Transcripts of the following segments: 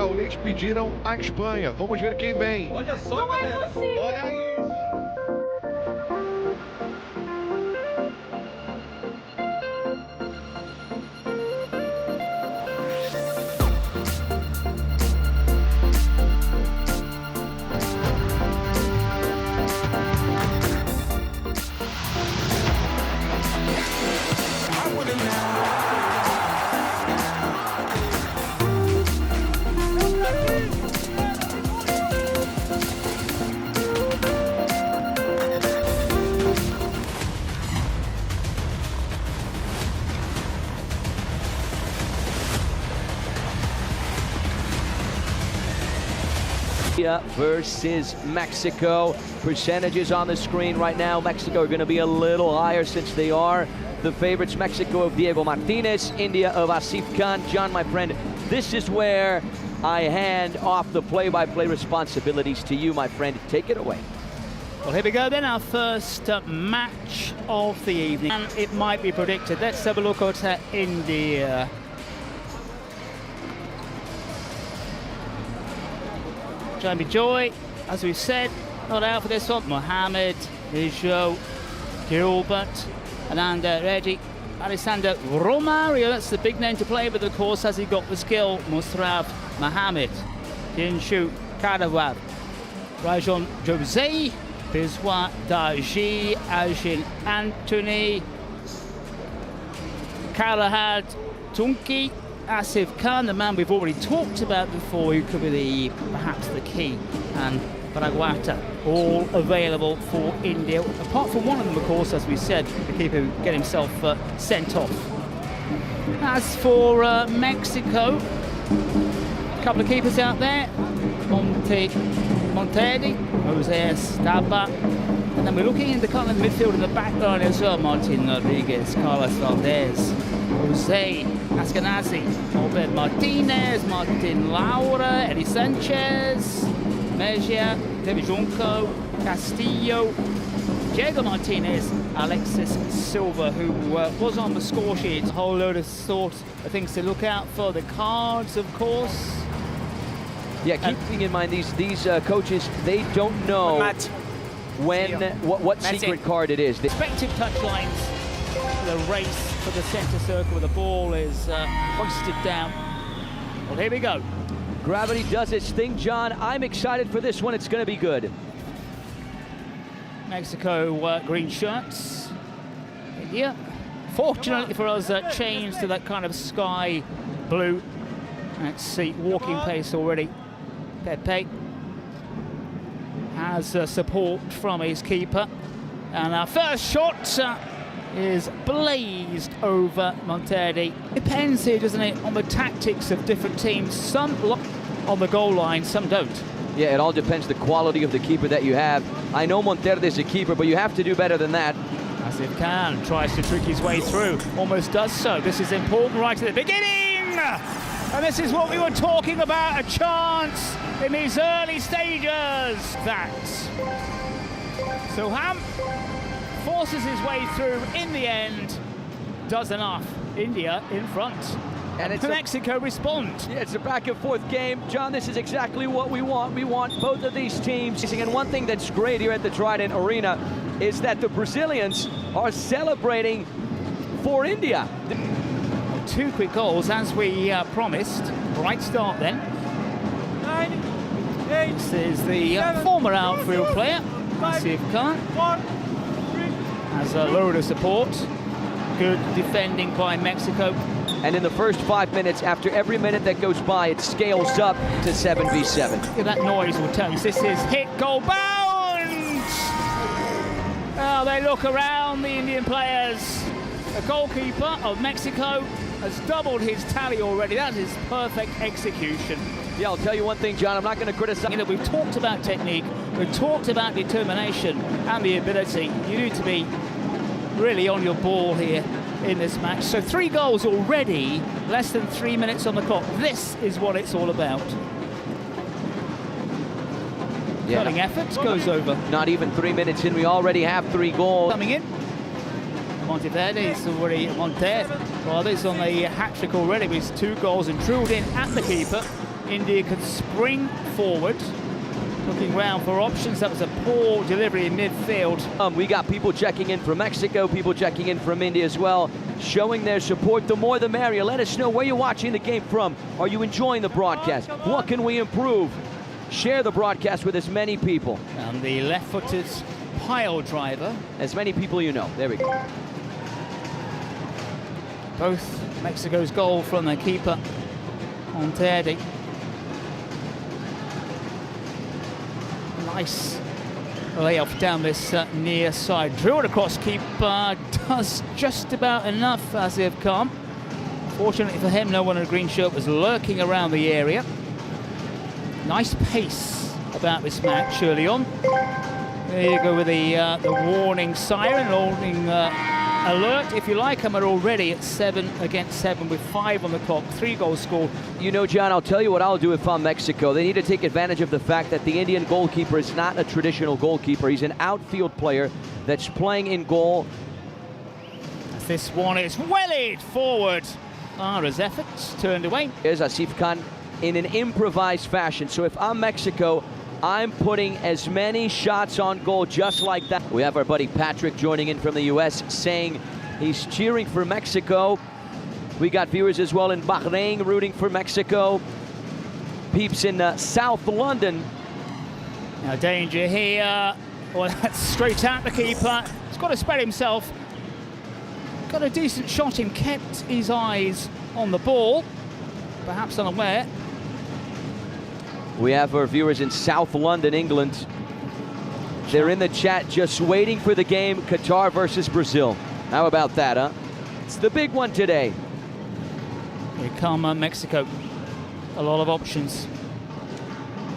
gaulês pediram a Espanha. Vamos ver quem vem. Olha só, galera. Olha isso. Versus Mexico. Percentages on the screen right now. Mexico are going to be a little higher since they are the favorites. Mexico of Diego Martinez, India of Asif Khan. John, my friend, this is where I hand off the play-by-play responsibilities to you, my friend. Take it away. Well, here we go then, our first match of the evening. And it might be predicted. Let's have a look at India. Jamie Joy, as we've said, not out for this one. Mohammed, Nijo, Gilbert, Ananda Reddy, Alessandro Romario, that's the big name to play, but of course, has he got the skill? Musraf Mohammed, Dinshu Kadawab, Rajon Jose, Bizwa Daji, Ajin Anthony, Kalahad Tunki, Asif Khan, the man we've already talked about before, who could be perhaps the key, and Paraguata, all available for India, apart from one of them, of course, as we said, the keeper who get himself sent off. As for Mexico, a couple of keepers out there, Montedi, Jose Estaba, and then we're looking in the kind of midfield in the back line as well. Martin Rodriguez, Carlos Valdez, Jose Askenazi, Albert Martinez, Martin Laura, Eddie Sanchez, Mejia, David Junco, Castillo, Diego Martinez, Alexis Silva, who was on the score sheet. A whole load of things to look out for. The cards, of course. Yeah, keeping in mind these coaches, they don't know what secret card it is. Respective touch lines. The race for the centre circle where the ball is hoisted down. Well, here we go. Gravity does its thing, John. I'm excited for this one. It's going to be good. Mexico green shirts. India, fortunately for us, changed to that kind of sky blue. Let's see, walking pace already. Pepe has support from his keeper. And our first shot is blazed over Montedi. Depends here, doesn't it, on the tactics of different teams. Some on the goal line, some don't. Yeah, it all depends the quality of the keeper that you have. I know Monterde is a keeper, but you have to do better than that. Asif Khan tries to trick his way through, almost does so. This is important right at the beginning! And this is what we were talking about, a chance in these early stages. That. Soham forces his way through, in the end, does enough. India in front. And it's Mexico respond. Yeah, it's a back and forth game. John, this is exactly what we want. We want both of these teams. And one thing that's great here at the Trident Arena is that the Brazilians are celebrating for India. 2 quick goals, as we promised. Right start then. 9, 8, this is the 7, former outfield player, Asif Khan. 1, 3. Has a load of support. Good defending by Mexico. And in the first 5 minutes, after every minute that goes by, it scales up to 7v7. Yeah, that noise will tell you. This is hit, goal, bound! Oh, they look around, the Indian players. The goalkeeper of Mexico has doubled his tally already. That is perfect execution. Yeah, I'll tell you one thing, John, I'm not going to criticize. You know, we've talked about technique, we've talked about determination and the ability. You need to be really on your ball here in this match. So 3 goals already, less than 3 minutes on the clock. This is what it's all about. Yeah. Cutting effort goes over. Not even 3 minutes in, we already have 3 goals. Coming in. Monteverde is already Monteverde. Well, this on the hat-trick already with 2 goals and drilled in at the keeper. India could spring forward, looking round for options. That was a poor delivery in midfield. We got people checking in from Mexico, people checking in from India as well, showing their support. The more the merrier. Let us know where you're watching the game from. Are you enjoying the broadcast? What can we improve? Share the broadcast with as many people. And the left-footed pile driver. As many people you know. There we go. Both Mexico's goal from the keeper on Teddy. Nice layoff down this near side. Drilled across, keeper does just about enough as they've come. Fortunately for him, no one in a green shirt was lurking around the area. Nice pace about this match early on. There you go with the warning siren, warning alert, if you like. And we're already at 7 against 7 with 5 on the clock, 3 goals scored. You know, John, I'll tell you what I'll do if I'm Mexico. They need to take advantage of the fact that the Indian goalkeeper is not a traditional goalkeeper. He's an outfield player that's playing in goal. This one is wellied forward. Ara's efforts turned away. Here's Asif Khan in an improvised fashion. So if I'm Mexico, I'm putting as many shots on goal just like that. We have our buddy Patrick joining in from the US saying he's cheering for Mexico. We got viewers as well in Bahrain rooting for Mexico. Peeps in South London. Now danger here. Well, that's straight at the keeper. He's got to spread himself. Got a decent shot in, kept his eyes on the ball. Perhaps unaware. We have our viewers in South London, England. They're in the chat just waiting for the game, Qatar versus Brazil. How about that, huh? It's the big one today. Here come Mexico. A lot of options.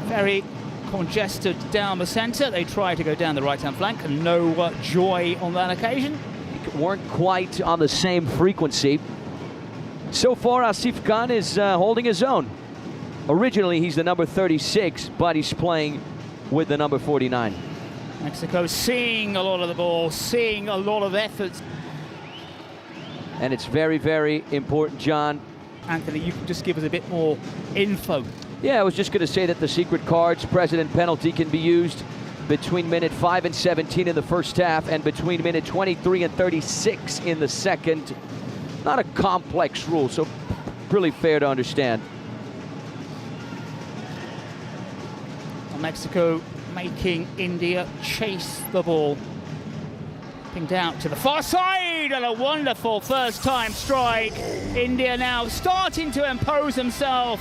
Very congested down the centre. They try to go down the right-hand flank, and no joy on that occasion. Weren't quite on the same frequency. So far, Asif Khan is holding his own. Originally, he's the number 36, but he's playing with the number 49. Mexico seeing a lot of the ball, seeing a lot of efforts. And it's very, very important, John. Anthony, you can just give us a bit more info. Yeah, I was just going to say that the secret cards president penalty can be used between minute 5 and 17 in the first half and between minute 23 and 36 in the second. Not a complex rule, so really fair to understand. Mexico making India chase the ball. Pinged out to the far side, and a wonderful first-time strike. India now starting to impose himself.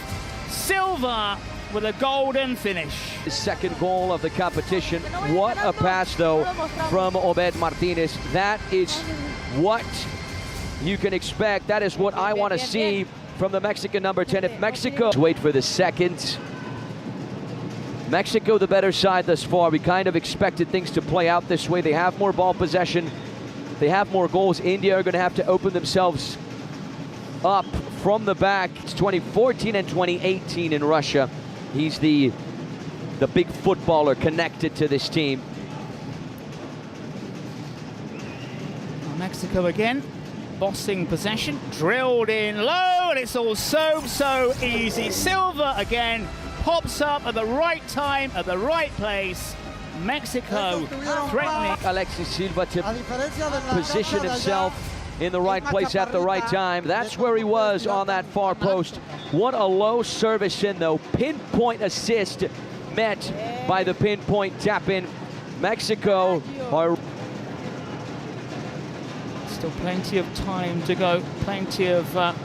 Silva with a golden finish. The second goal of the competition. What a pass, though, from Obed Martinez. That is what you can expect. That is what I want to see from the Mexican number 10. If Mexico wait for the second. Mexico the better side thus far. We kind of expected things to play out this way. They have more ball possession. They have more goals. India are going to have to open themselves up from the back. It's 2014 and 2018 in Russia. He's the big footballer connected to this team. Mexico again, bossing possession, drilled in low, and it's all so easy. Silva again pops up at the right time, at the right place. Mexico threatening. Alexis Silva to position himself in the right place at the right time. That's where he was on that far post. What a low service in, though. Pinpoint assist met by the pinpoint tap-in. Mexico are... Still plenty of time to go. Plenty of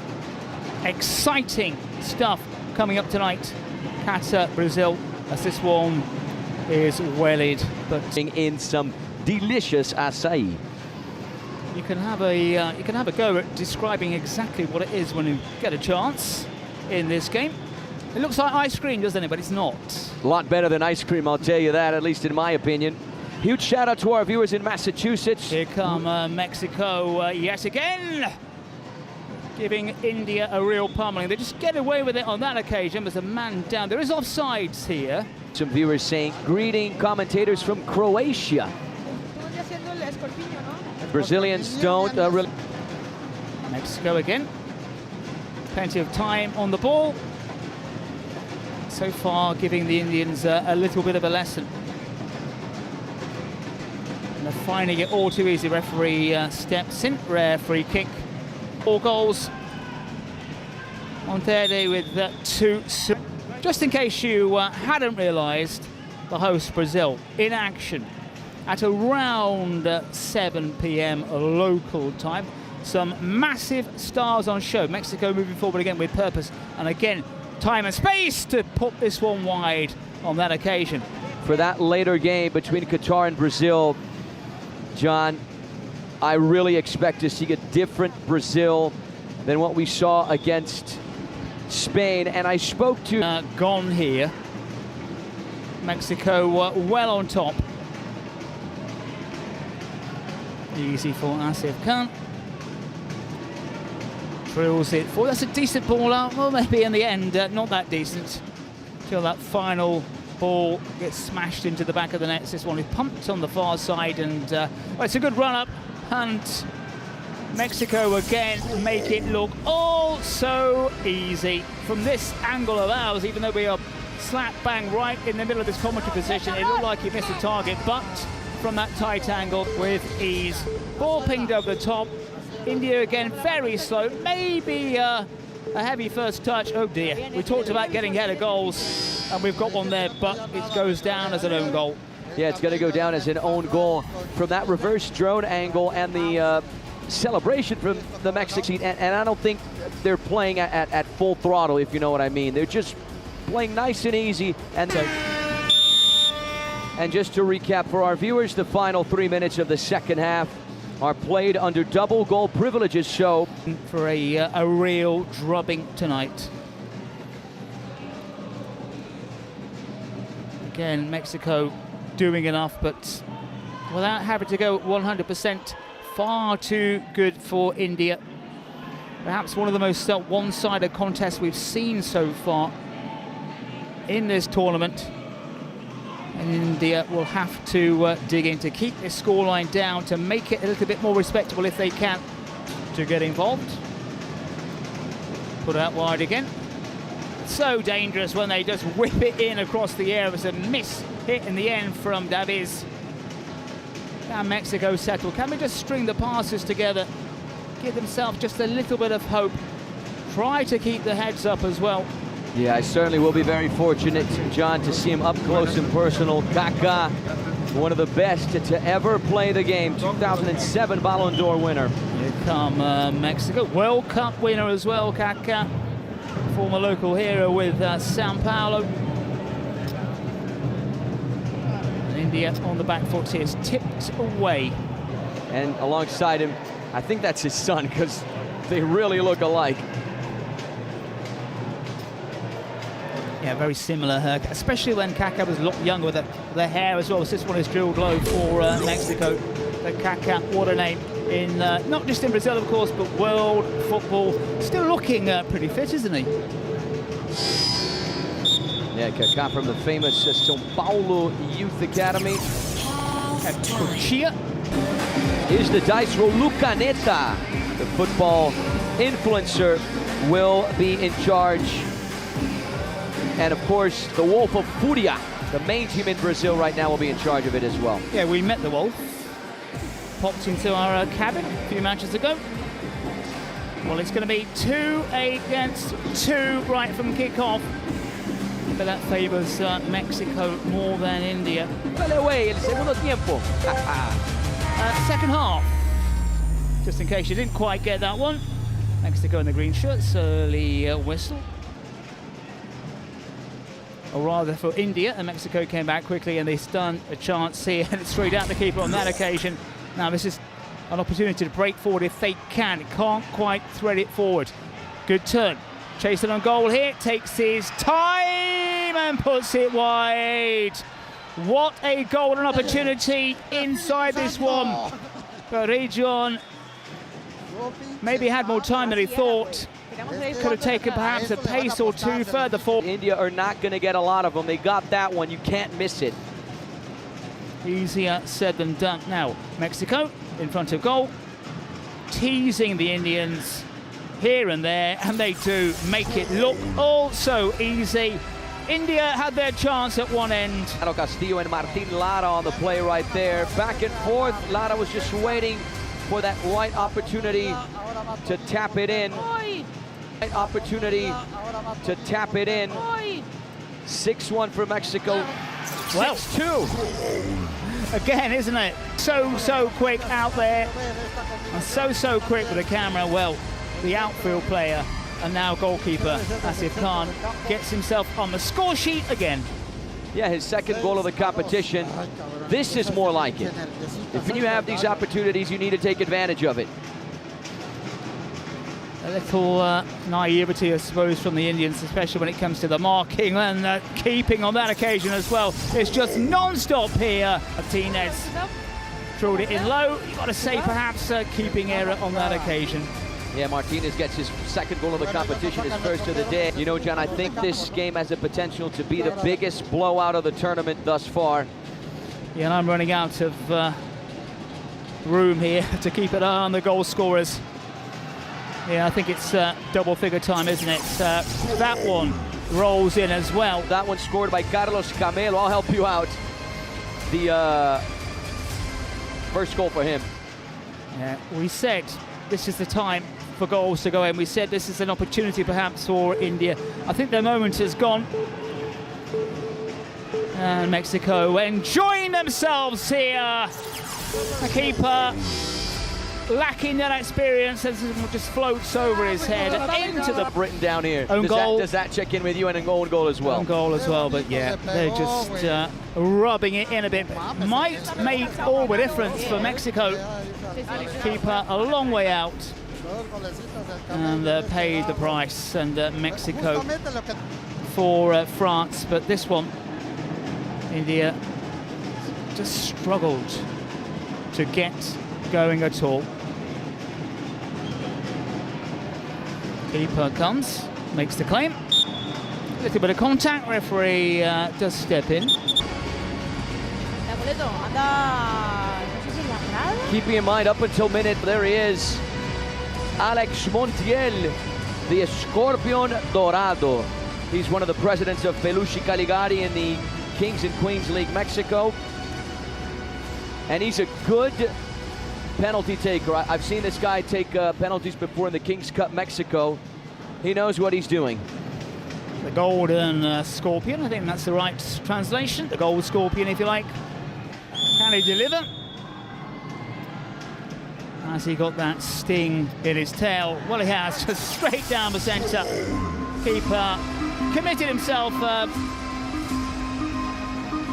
exciting stuff coming up tonight. Qatar, Brazil, as this one is wellied, but in some delicious acai. You can have a go at describing exactly what it is when you get a chance in this game. It looks like ice cream, doesn't it? But it's not. A lot better than ice cream, I'll tell you that, at least in my opinion. Huge shout out to our viewers in Massachusetts. Here come Mexico yet again, giving India a real pummeling. They just get away with it on that occasion. There's a man down. There is offsides here. Some viewers saying, greeting commentators from Croatia. Brazilians don't really... Mexico again. Plenty of time on the ball. so far giving the Indians a little bit of a lesson. And they're finding it all too easy. Referee steps in, rare free kick. 4 goals on their day with 2. Just in case you hadn't realised, the host Brazil in action at around 7 p.m. local time. Some massive stars on show. Mexico moving forward again with purpose, and again time and space to put this one wide on that occasion. For that later game between Qatar and Brazil, John, I really expect to see a different Brazil than what we saw against Spain. And I spoke to... gone here. Mexico well on top. Easy for Asif Khan. Drills it for... That's a decent ball out. Well, maybe in the end, not that decent. Till that final ball gets smashed into the back of the net. This one is pumped on the far side, and well, it's a good run-up. And Mexico again make it look all so easy. From this angle of ours, even though we are slap bang right in the middle of this commentary position, it looked like he missed a target, but from that tight angle with ease. Ball pinged over the top. India again very slow, maybe a heavy first touch. Oh dear, we talked about getting ahead of goals, and we've got one there, but it goes down as an own goal. Yeah, it's going to go down as an own goal from that reverse drone angle and the celebration from the Mexicans. And I don't think they're playing at full throttle, if you know what I mean. They're just playing nice and easy. And just to recap for our viewers, the final 3 minutes of the second half are played under double goal privileges, so for a real drubbing tonight. Again, Mexico doing enough, but without having to go 100%, far too good for India. Perhaps one of the most one-sided contests we've seen so far in this tournament. And India will have to dig in to keep this scoreline down, to make it a little bit more respectable if they can, to get involved. Put out wide again. So dangerous when they just whip it in across the air. It was a miss hit in the end from Davies. Can Mexico settle? Can we just string the passes together, give themselves just a little bit of hope, try to keep the heads up as well? Yeah, I certainly will be very fortunate, John, to see him up close and personal. Kaká, one of the best to ever play the game, 2007 Ballon d'Or winner. Here come Mexico, World Cup winner as well, Kaká, former local hero with Sao Paulo. And India on the back foot here, is tipped away. And alongside him, I think that's his son, because they really look alike. Yeah, very similar haircut, especially when Kaká was a lot younger with the hair as well. So this one is drilled low for Mexico. But Kaká, what a name, in not just in Brazil, of course, but world football. Still looking pretty fit, isn't he? Yeah, Kaká from the famous São Paulo Youth Academy. At Cochia. Here's the dice roll. Lucaneta, the football influencer, will be in charge. And of course, the Wolf of Furia, the main team in Brazil right now, will be in charge of it as well. Yeah, we met the Wolf. Popped into our cabin a few matches ago. Well, it's going to be 2 against 2 right from kick-off. But that favours Mexico more than India. Dale away, el segundo tiempo. Second half. Just in case you didn't quite get that one. Mexico in the green shirts, early whistle. Or rather for India, and Mexico came back quickly and they stunned a chance here, and it's straight out the keeper on that occasion. Now this is an opportunity to break forward if they can. Can't quite thread it forward. Good turn. Chasing on goal here, takes his time and puts it wide. What a golden opportunity inside this one. But Region maybe had more time than he thought. Could have taken perhaps a pace or two further forward. India are not going to get a lot of them. They got that one. You can't miss it. Easier said than done. Now, Mexico in front of goal, teasing the Indians here and there, and they do make it look all so easy. India had their chance at one end. Castillo and Martin Lara on the play right there. Back and forth. Lara was just waiting for that right opportunity to tap it in. Right opportunity to tap it in. 6-1 for Mexico. Well, 6-2. Again, isn't it? So quick out there. And so quick with the camera. Well, the outfield player and now goalkeeper Asif Khan gets himself on the score sheet again. Yeah, his second goal of the competition. This is more like it. If you have these opportunities, you need to take advantage of it. A little naivety, I suppose, from the Indians, especially when it comes to the marking and keeping on that occasion as well. It's just non-stop here. Martinez threw it in low. You've got to say perhaps a keeping error on that occasion. Yeah, Martinez gets his second goal of the competition, his first of the day. You know, John, I think this game has the potential to be the biggest blowout of the tournament thus far. Yeah, and I'm running out of room here to keep an eye on the goal scorers. Yeah, I think it's double-figure time, isn't it? That one rolls in as well. That one scored by Carlos Camelo. I'll help you out. The first goal for him. Yeah, we said this is the time for goals to go in. We said this is an opportunity perhaps for India. I think their moment has gone. And Mexico enjoying themselves here. The keeper lacking that experience as it just floats over his head into the Britain down here. Own goal. Does that check in with you? And an own goal as well. Own goal as well, but yeah, they're just rubbing it in a bit. Might make all the difference for Mexico. Keeper a long way out. And paid the price. And Mexico for France. But this one, India just struggled to get going at all. Keeper comes, makes the claim. A little bit of contact, referee does step in. Keeping in mind, up until minute, there he is. Alex Montiel, the Escorpion Dorado. He's one of the presidents of Peluche Caligari in the Kings and Queens League Mexico. And he's a good penalty taker. I've seen this guy take penalties before in the Kings Cup Mexico. He knows what he's doing. The Golden Scorpion, I think that's the right translation. The Gold Scorpion, if you like. Can he deliver? Has he got that sting in his tail? Well, he has, just straight down the centre. Keeper committed himself. A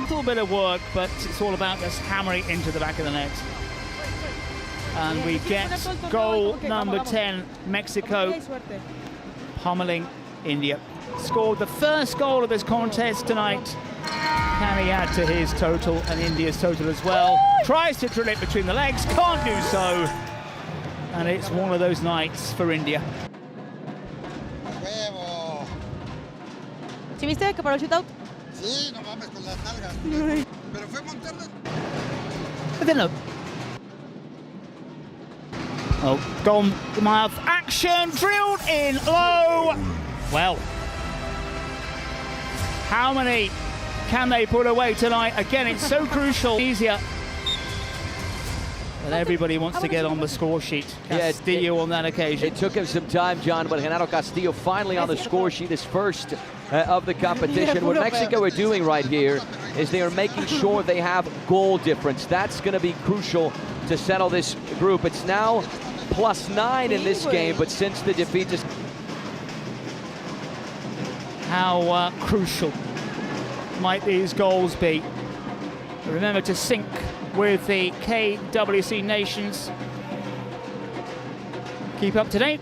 little bit of work, but it's all about just hammering into the back of the net. And we get goal number 10, Mexico pummeling India. Scored the first goal of this contest tonight. Can he add to his total and India's total as well? Tries to drill it between the legs, can't do so. And it's one of those nights for India. ¿Sí viste que paró el shootout? Sí, no mames con las nalgas. Pero fue montarlas. I don't know. Oh, goal mouth action, drilled in low. Well, how many can they put away tonight? Again, it's so crucial. Easier. But everybody wants to get on the score sheet. Castillo on that occasion. It took him some time, John, but Genaro Castillo finally on the score sheet, his first of the competition. What Mexico are doing right here is they are making sure they have goal difference. That's going to be crucial to settle this group. It's now +9 in this game, but since the defeat, just how crucial might these goals be? Remember to sync with the KWC nations. Keep up to date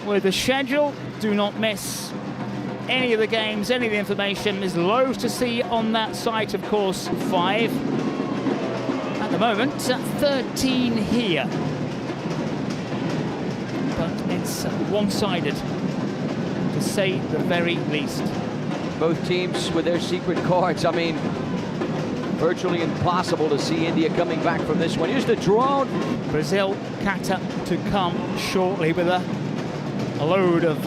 with the schedule. Do not miss any of the games, any of the information. There's loads to see on that site, of course. 5 at the moment, 13 here. But it's one-sided, to say the very least. both teams with their secret cards. I mean, virtually impossible to see India coming back from this one. Here's the drone. Brazil, Qatar to come shortly with a load of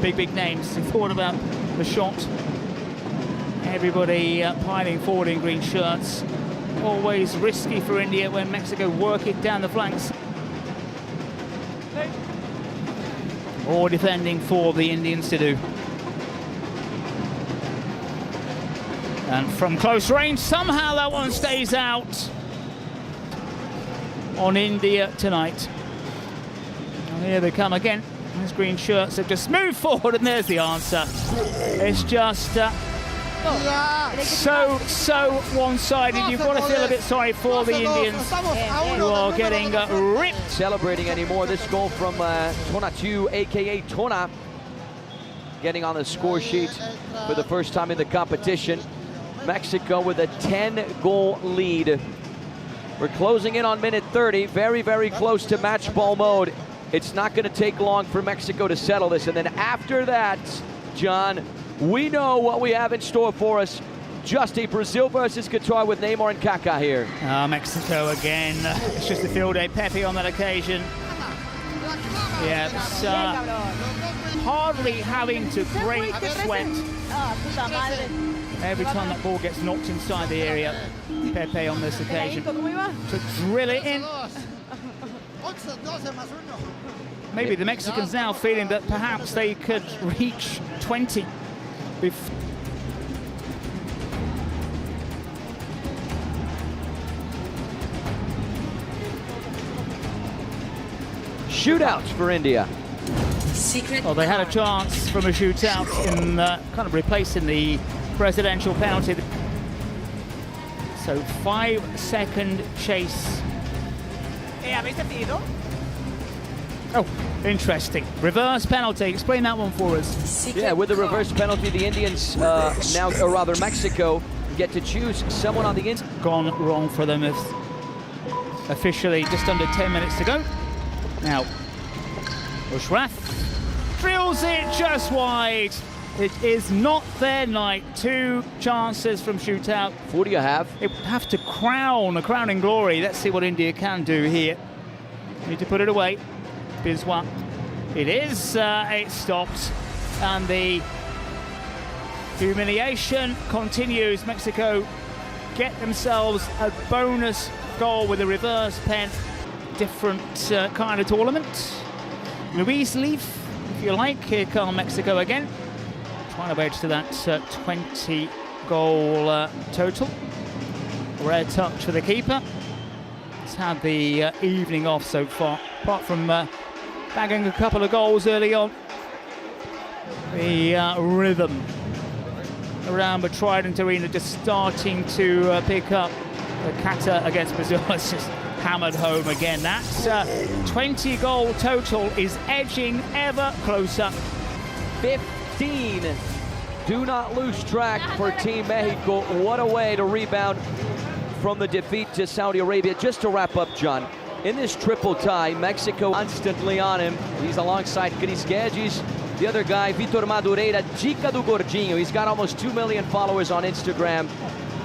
big names. He thought about the shot Everybody piling forward in green shirts. Always risky for India when Mexico work it down the flanks. More defending for the Indians to do. And from close range, somehow that one stays out on India tonight. And here they come again. These green shirts have just moved forward, and there's the answer. It's just so one-sided. You've got to feel a bit sorry for the Indians, who are getting ripped. Celebrating anymore. This goal from Tonatu, aka Tona, getting on the score sheet for the first time in the competition. Mexico with a 10-goal lead. We're closing in on minute 30, very, very close to match ball mode. It's not going to take long for Mexico to settle this. And then after that, John, we know what we have in store for us. Just a Brazil versus Qatar with Neymar and Kaká here. Mexico again. It's just a field day. Pepe on that occasion. Yeah, hardly having to break sweat. Every time that ball gets knocked inside the area, Pepe on this occasion to drill it in. Maybe the Mexicans now feeling that perhaps they could reach 20. Shootouts for India. Well, they had a chance from a shootout in kind of replacing the presidential penalty. So 5-second chase. Oh, interesting. Reverse penalty. Explain that one for us. Yeah, with the reverse penalty, the Indians now, or rather Mexico, get to choose someone on the inside. Gone wrong for them. Officially just under 10 minutes to go. Now, Ushraf drills it just wide. It is not their night. 2 chances from shootout. Who do you have? It would have to crown a crowning glory. Let's see what India can do here. Need to put it away. Biswa. It is. It stopped. And the humiliation continues. Mexico get themselves a bonus goal with a reverse pen. Different kind of tournament. Luis Leaf, if you like. Here come Mexico again. Trying to edge to that 20-goal total. Rare touch for the keeper. He's had the evening off so far, apart from bagging a couple of goals early on. The rhythm around the Trident Arena just starting to pick up. The Qatar against Brazil has just hammered home again. That 20-goal total is edging ever closer. 15. Do not lose track for Team Mexico. What a way to rebound from the defeat to Saudi Arabia. Just to wrap up, John, in this triple tie, Mexico constantly on him. He's alongside Cris Guedes. The other guy, Vitor Madureira, Dica do Gordinho. He's got almost 2 million followers on Instagram.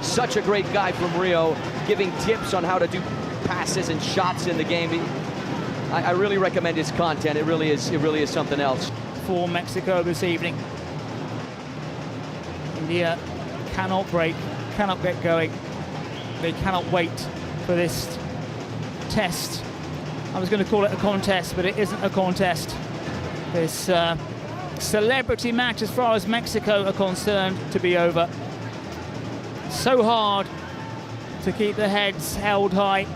Such a great guy from Rio, giving tips on how to do passes and shots in the game. I really recommend his content. It really is something else. For Mexico this evening. India cannot break, cannot get going. They cannot wait for this test. I was going to call it a contest, but it isn't a contest. This celebrity match, as far as Mexico are concerned, to be over. So hard to keep the heads held high.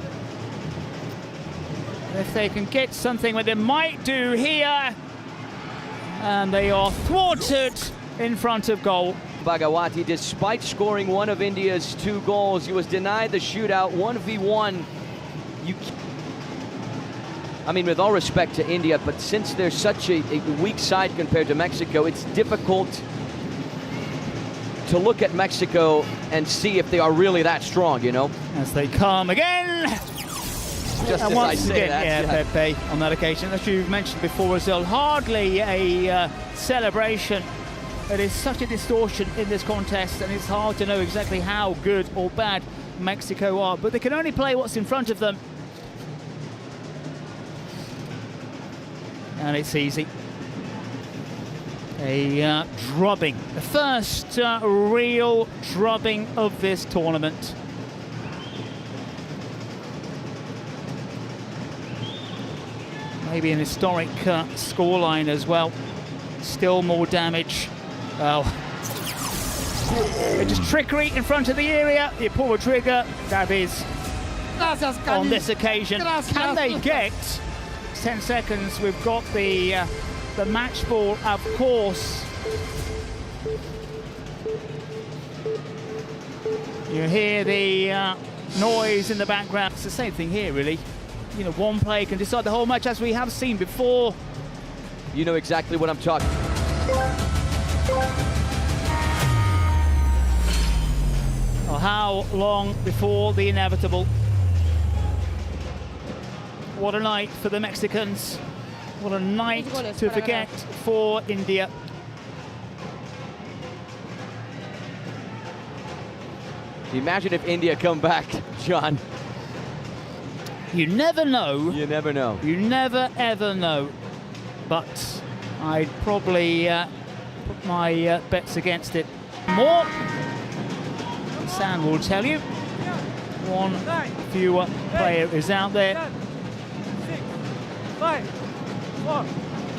If they can get something that they might do here, and they are thwarted in front of goal. Bhagawati, despite scoring one of India's 2 goals, he was denied the shootout 1v1. I mean, with all respect to India, but since they're such a weak side compared to Mexico, it's difficult to look at Mexico and see if they are really that strong, you know? As they come again. Just and as once I say again, that. yeah, Pepe on that occasion, as you've mentioned before as well, hardly a celebration. It is such a distortion in this contest, and it's hard to know exactly how good or bad Mexico are, but they can only play what's in front of them. And it's easy. A drubbing, the first real drubbing of this tournament. Maybe an historic scoreline as well. Still more damage. Well, just trickery in front of the area. You pull the trigger. That is on this occasion. Can they get 10 seconds? We've got the match ball, of course. You hear the noise in the background. It's the same thing here, really. You know, one player can decide the whole match, as we have seen before. You know exactly what I'm talking. Oh, how long before the inevitable? What a night for the Mexicans. What a night to forget for India. Imagine if India come back, John. You never know. You never know. You never, ever know. But I'd probably put my bets against it more. Sam will tell you. One fewer player is out there. 6, 5, 4.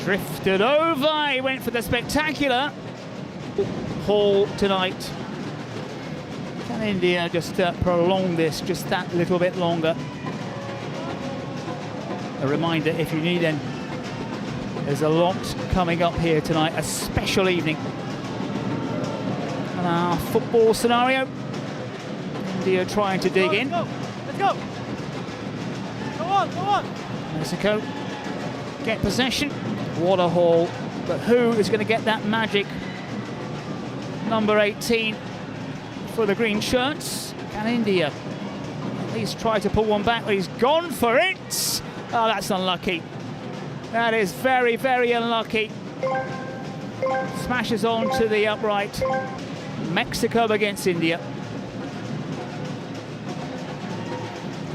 Drifted over. He went for the spectacular haul tonight. Can India just prolong this just that little bit longer? A reminder, if you need any, there's a lot coming up here tonight, a special evening. And our football scenario, India trying to dig in. Let's go. Go on. Mexico get possession. What a haul. But who is going to get that magic number 18 for the green shirts? Can India at least try to pull one back? But he's gone for it. Oh, that's unlucky. That is very, very unlucky. Smashes on to the upright. Mexico against India.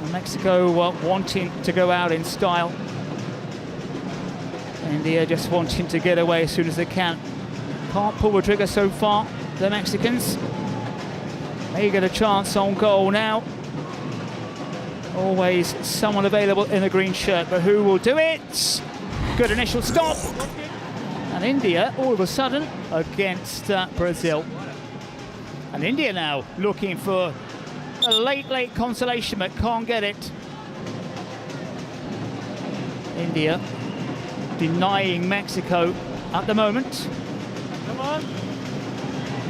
And Mexico wanting to go out in style. India just wanting to get away as soon as they can. Can't pull the trigger so far, the Mexicans. May get a chance on goal now. Always someone available in a green shirt, but who will do it? Good initial stop. And India, all of a sudden, against Brazil. And India now looking for a late consolation, but can't get it. India denying Mexico at the moment. Come on.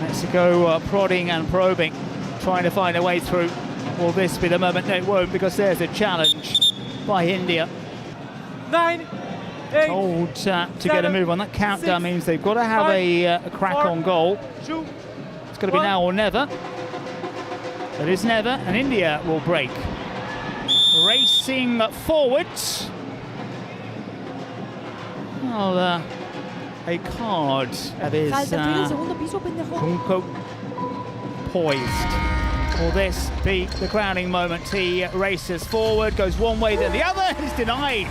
Mexico prodding and probing, trying to find a way through. Will this be the moment? No, it won't, because there's a challenge by India. 9, 8. Told to get a move on. That countdown 6, means they've got to have a crack 4, on goal. 2, It's got to be now or never. It is never, and India will break. Racing forwards. Well, a card that is Kunko poised. Will this be the crowning moment? He races forward, goes one way, then the other is denied.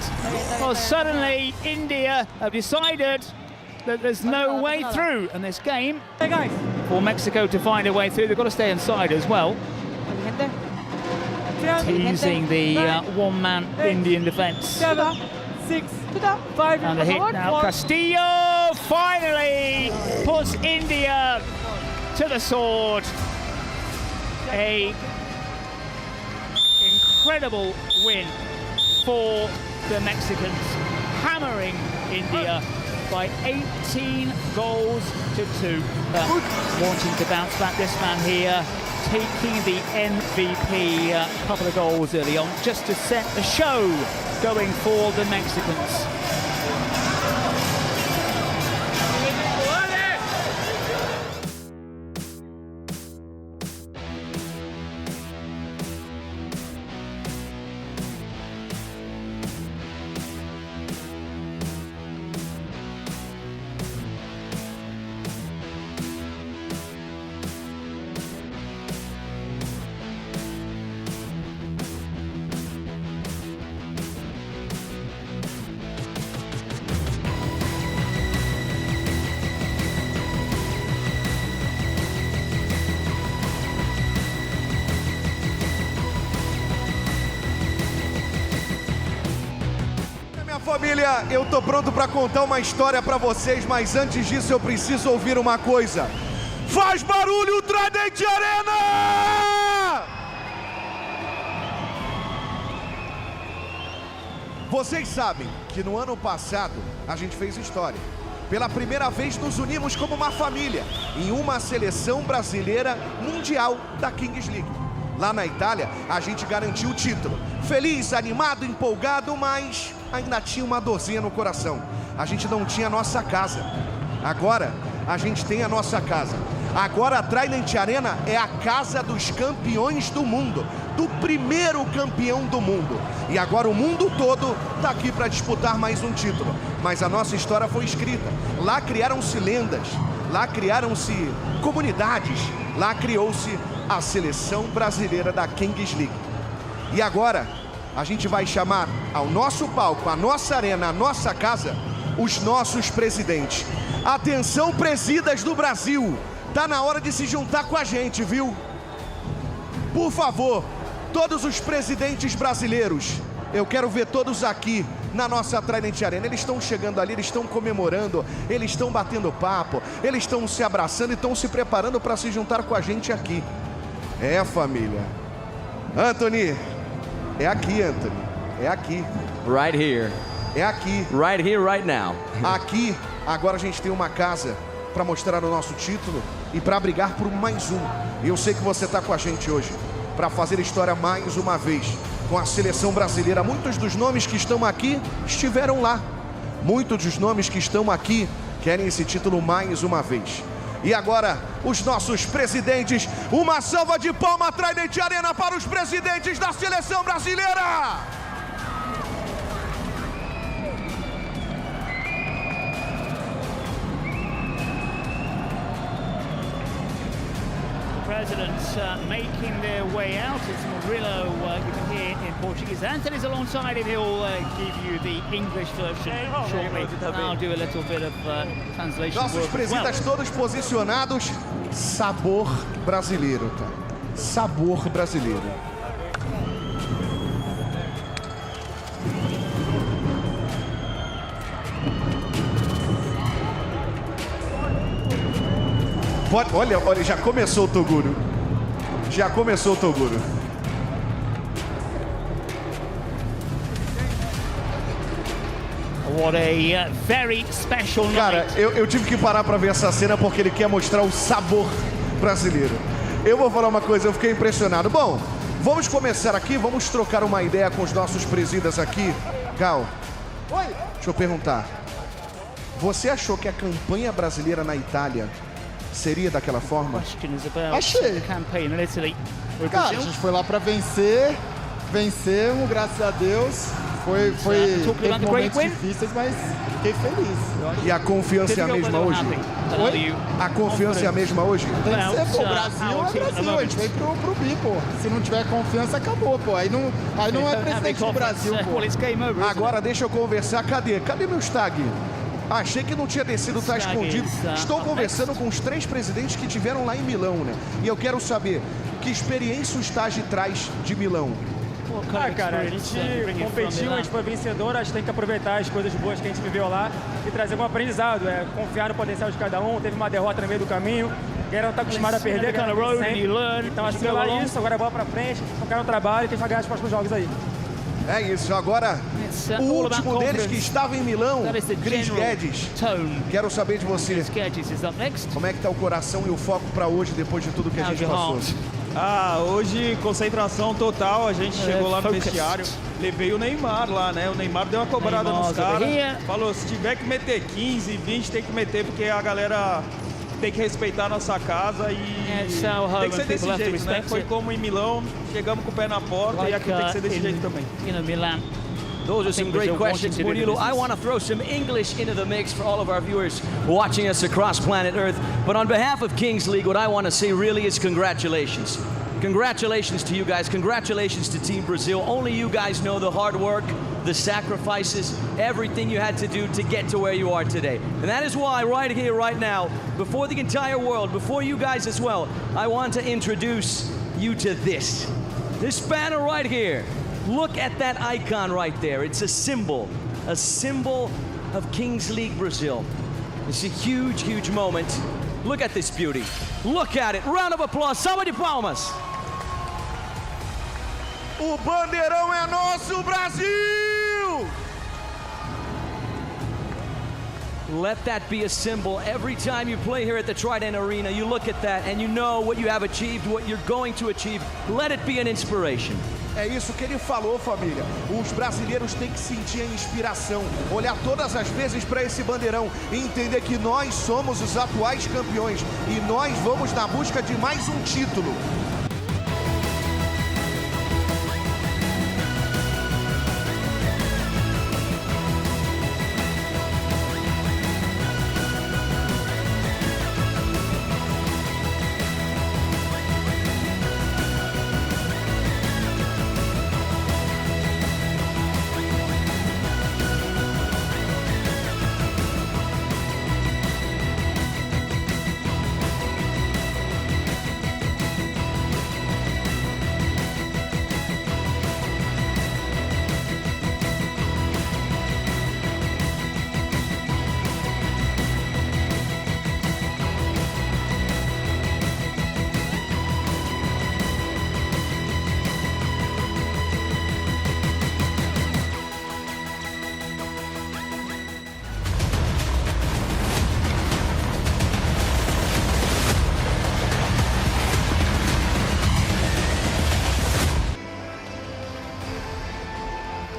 Well, suddenly India have decided that there's no way through in this game. Hey guys. For Mexico to find a way through, they've got to stay inside as well. Teasing the one-man Indian defence. 7, 6, 5. And the hit now. Castillo finally puts India to the sword. A incredible win for the Mexicans, hammering India by 18 goals to 2. Wanting to bounce back, this man here, taking the MVP, a couple of goals early on, just to set the show going for the Mexicans. Família, eu tô pronto para contar uma história para vocês, mas antes disso eu preciso ouvir uma coisa. Faz barulho, Trident Arena! Vocês sabem que no ano passado a gente fez história. Pela primeira vez nos unimos como uma família em uma seleção brasileira mundial da Kings League. Lá na Itália, a gente garantiu o título. Feliz, animado, empolgado, mas ainda tinha uma dorzinha no coração. A gente não tinha a nossa casa. Agora, a gente tem a nossa casa. Agora a Trident Arena é a casa dos campeões do mundo. Do primeiro campeão do mundo. E agora o mundo todo está aqui para disputar mais um título. Mas a nossa história foi escrita. Lá criaram-se lendas. Lá criaram-se comunidades. Lá criou-se a seleção brasileira da Kings League. E agora a gente vai chamar ao nosso palco, a nossa arena, a nossa casa, os nossos presidentes. Atenção, presidas do Brasil, tá na hora de se juntar com a gente, viu? Por favor, todos os presidentes brasileiros, eu quero ver todos aqui na nossa Trident Arena. Eles estão chegando ali, eles estão comemorando, eles estão batendo papo, eles estão se abraçando e estão se preparando para se juntar com a gente aqui. É, família. Anthony, é aqui, Anthony. É aqui. Right here. É aqui. Right here, right now. Aqui, agora a gente tem uma casa para mostrar o nosso título e para brigar por mais um. E eu sei que você está com a gente hoje para fazer história mais uma vez com a seleção brasileira. Muitos dos nomes que estão aqui estiveram lá. Muitos dos nomes que estão aqui querem esse título mais uma vez. E agora, os nossos presidentes. Uma salva de palmas, Trident Arena, para os presidentes da seleção brasileira! Presidents making their way out. It's Murillo, you can hear in Portuguese. Anthony's alongside him. He'll give you the English version shortly. And I'll do a little bit of translation. Nossos presidentes todos posicionados. Sabor brasileiro, tá? Sabor brasileiro. Olha, olha, já começou o Toguro. Já começou o Toguro. What a very special night. Cara, eu tive que parar pra ver essa cena porque ele quer mostrar o sabor brasileiro. Eu vou falar uma coisa, eu fiquei impressionado. Bom, vamos começar aqui, vamos trocar uma ideia com os nossos presidas aqui. Gal, deixa eu perguntar. Você achou que a campanha brasileira na Itália seria daquela forma? Achei. Cara, a gente foi lá pra vencer, vencemos, graças a Deus. Teve momentos difíceis, mas fiquei feliz. E a confiança é a mesma hoje? Oi? A confiança é a mesma hoje? Tem que ser, pô. Brasil é Brasil, a gente veio pro bi, pô. Se não tiver confiança, acabou, pô. Aí não é presidente do Brasil, pô. Agora deixa eu conversar. Cadê meu tag? Achei que não tinha descido, tá escondido. Estou conversando com os 3 presidentes que tiveram lá em Milão, né? E eu quero saber, que experiência o Stag traz de Milão? Cara, a gente competiu, a gente foi vencedor, a gente tem que aproveitar as coisas boas que a gente viveu lá e trazer um aprendizado, confiar no potencial de cada um. Teve uma derrota no meio do caminho, a galera não tá acostumada a perder, então assimilar isso, agora é bola pra frente, focar no trabalho e quem vai ganhar os próximos jogos aí. É isso, agora o último deles que estava em Milão, Chris Guedes. Quero saber de você, como é que tá o coração e o foco para hoje, depois de tudo que a gente passou? Hoje concentração total, a gente chegou lá no vestiário, levei o Neymar lá, né? O Neymar deu uma cobrada nos caras, falou, se tiver que meter 15, 20, tem que meter, porque a galera tem que respeitar a nossa casa e tem que ser desse jeito, né? Foi como em Milão, chegamos com o pé na porta e aqui tem que ser desse jeito também. Those are some great questions, Murilo. I want to throw some English into the mix for all of our viewers watching us across planet Earth. But on behalf of Kings League, what I want to say really is congratulations. Congratulations to you guys. Congratulations to Team Brazil. Only you guys know the hard work, the sacrifices, everything you had to do to get to where you are today. And that is why right here, right now, before the entire world, before you guys as well, I want to introduce you to this banner right here. Look at that icon right there. It's a symbol a symbol of Kings League Brazil. It's a huge, huge moment. Look at this beauty. Look at it. Round of applause. Salva de palmas. O bandeirão é nosso, Brasil! Let that be a symbol. Every time you play here at the Trident Arena, you look at that and you know what you have achieved, what you're going to achieve. Let it be an inspiration. É isso que ele falou, família. Os brasileiros têm que sentir a inspiração, olhar todas as vezes para esse bandeirão e entender que nós somos os atuais campeões e nós vamos na busca de mais um título.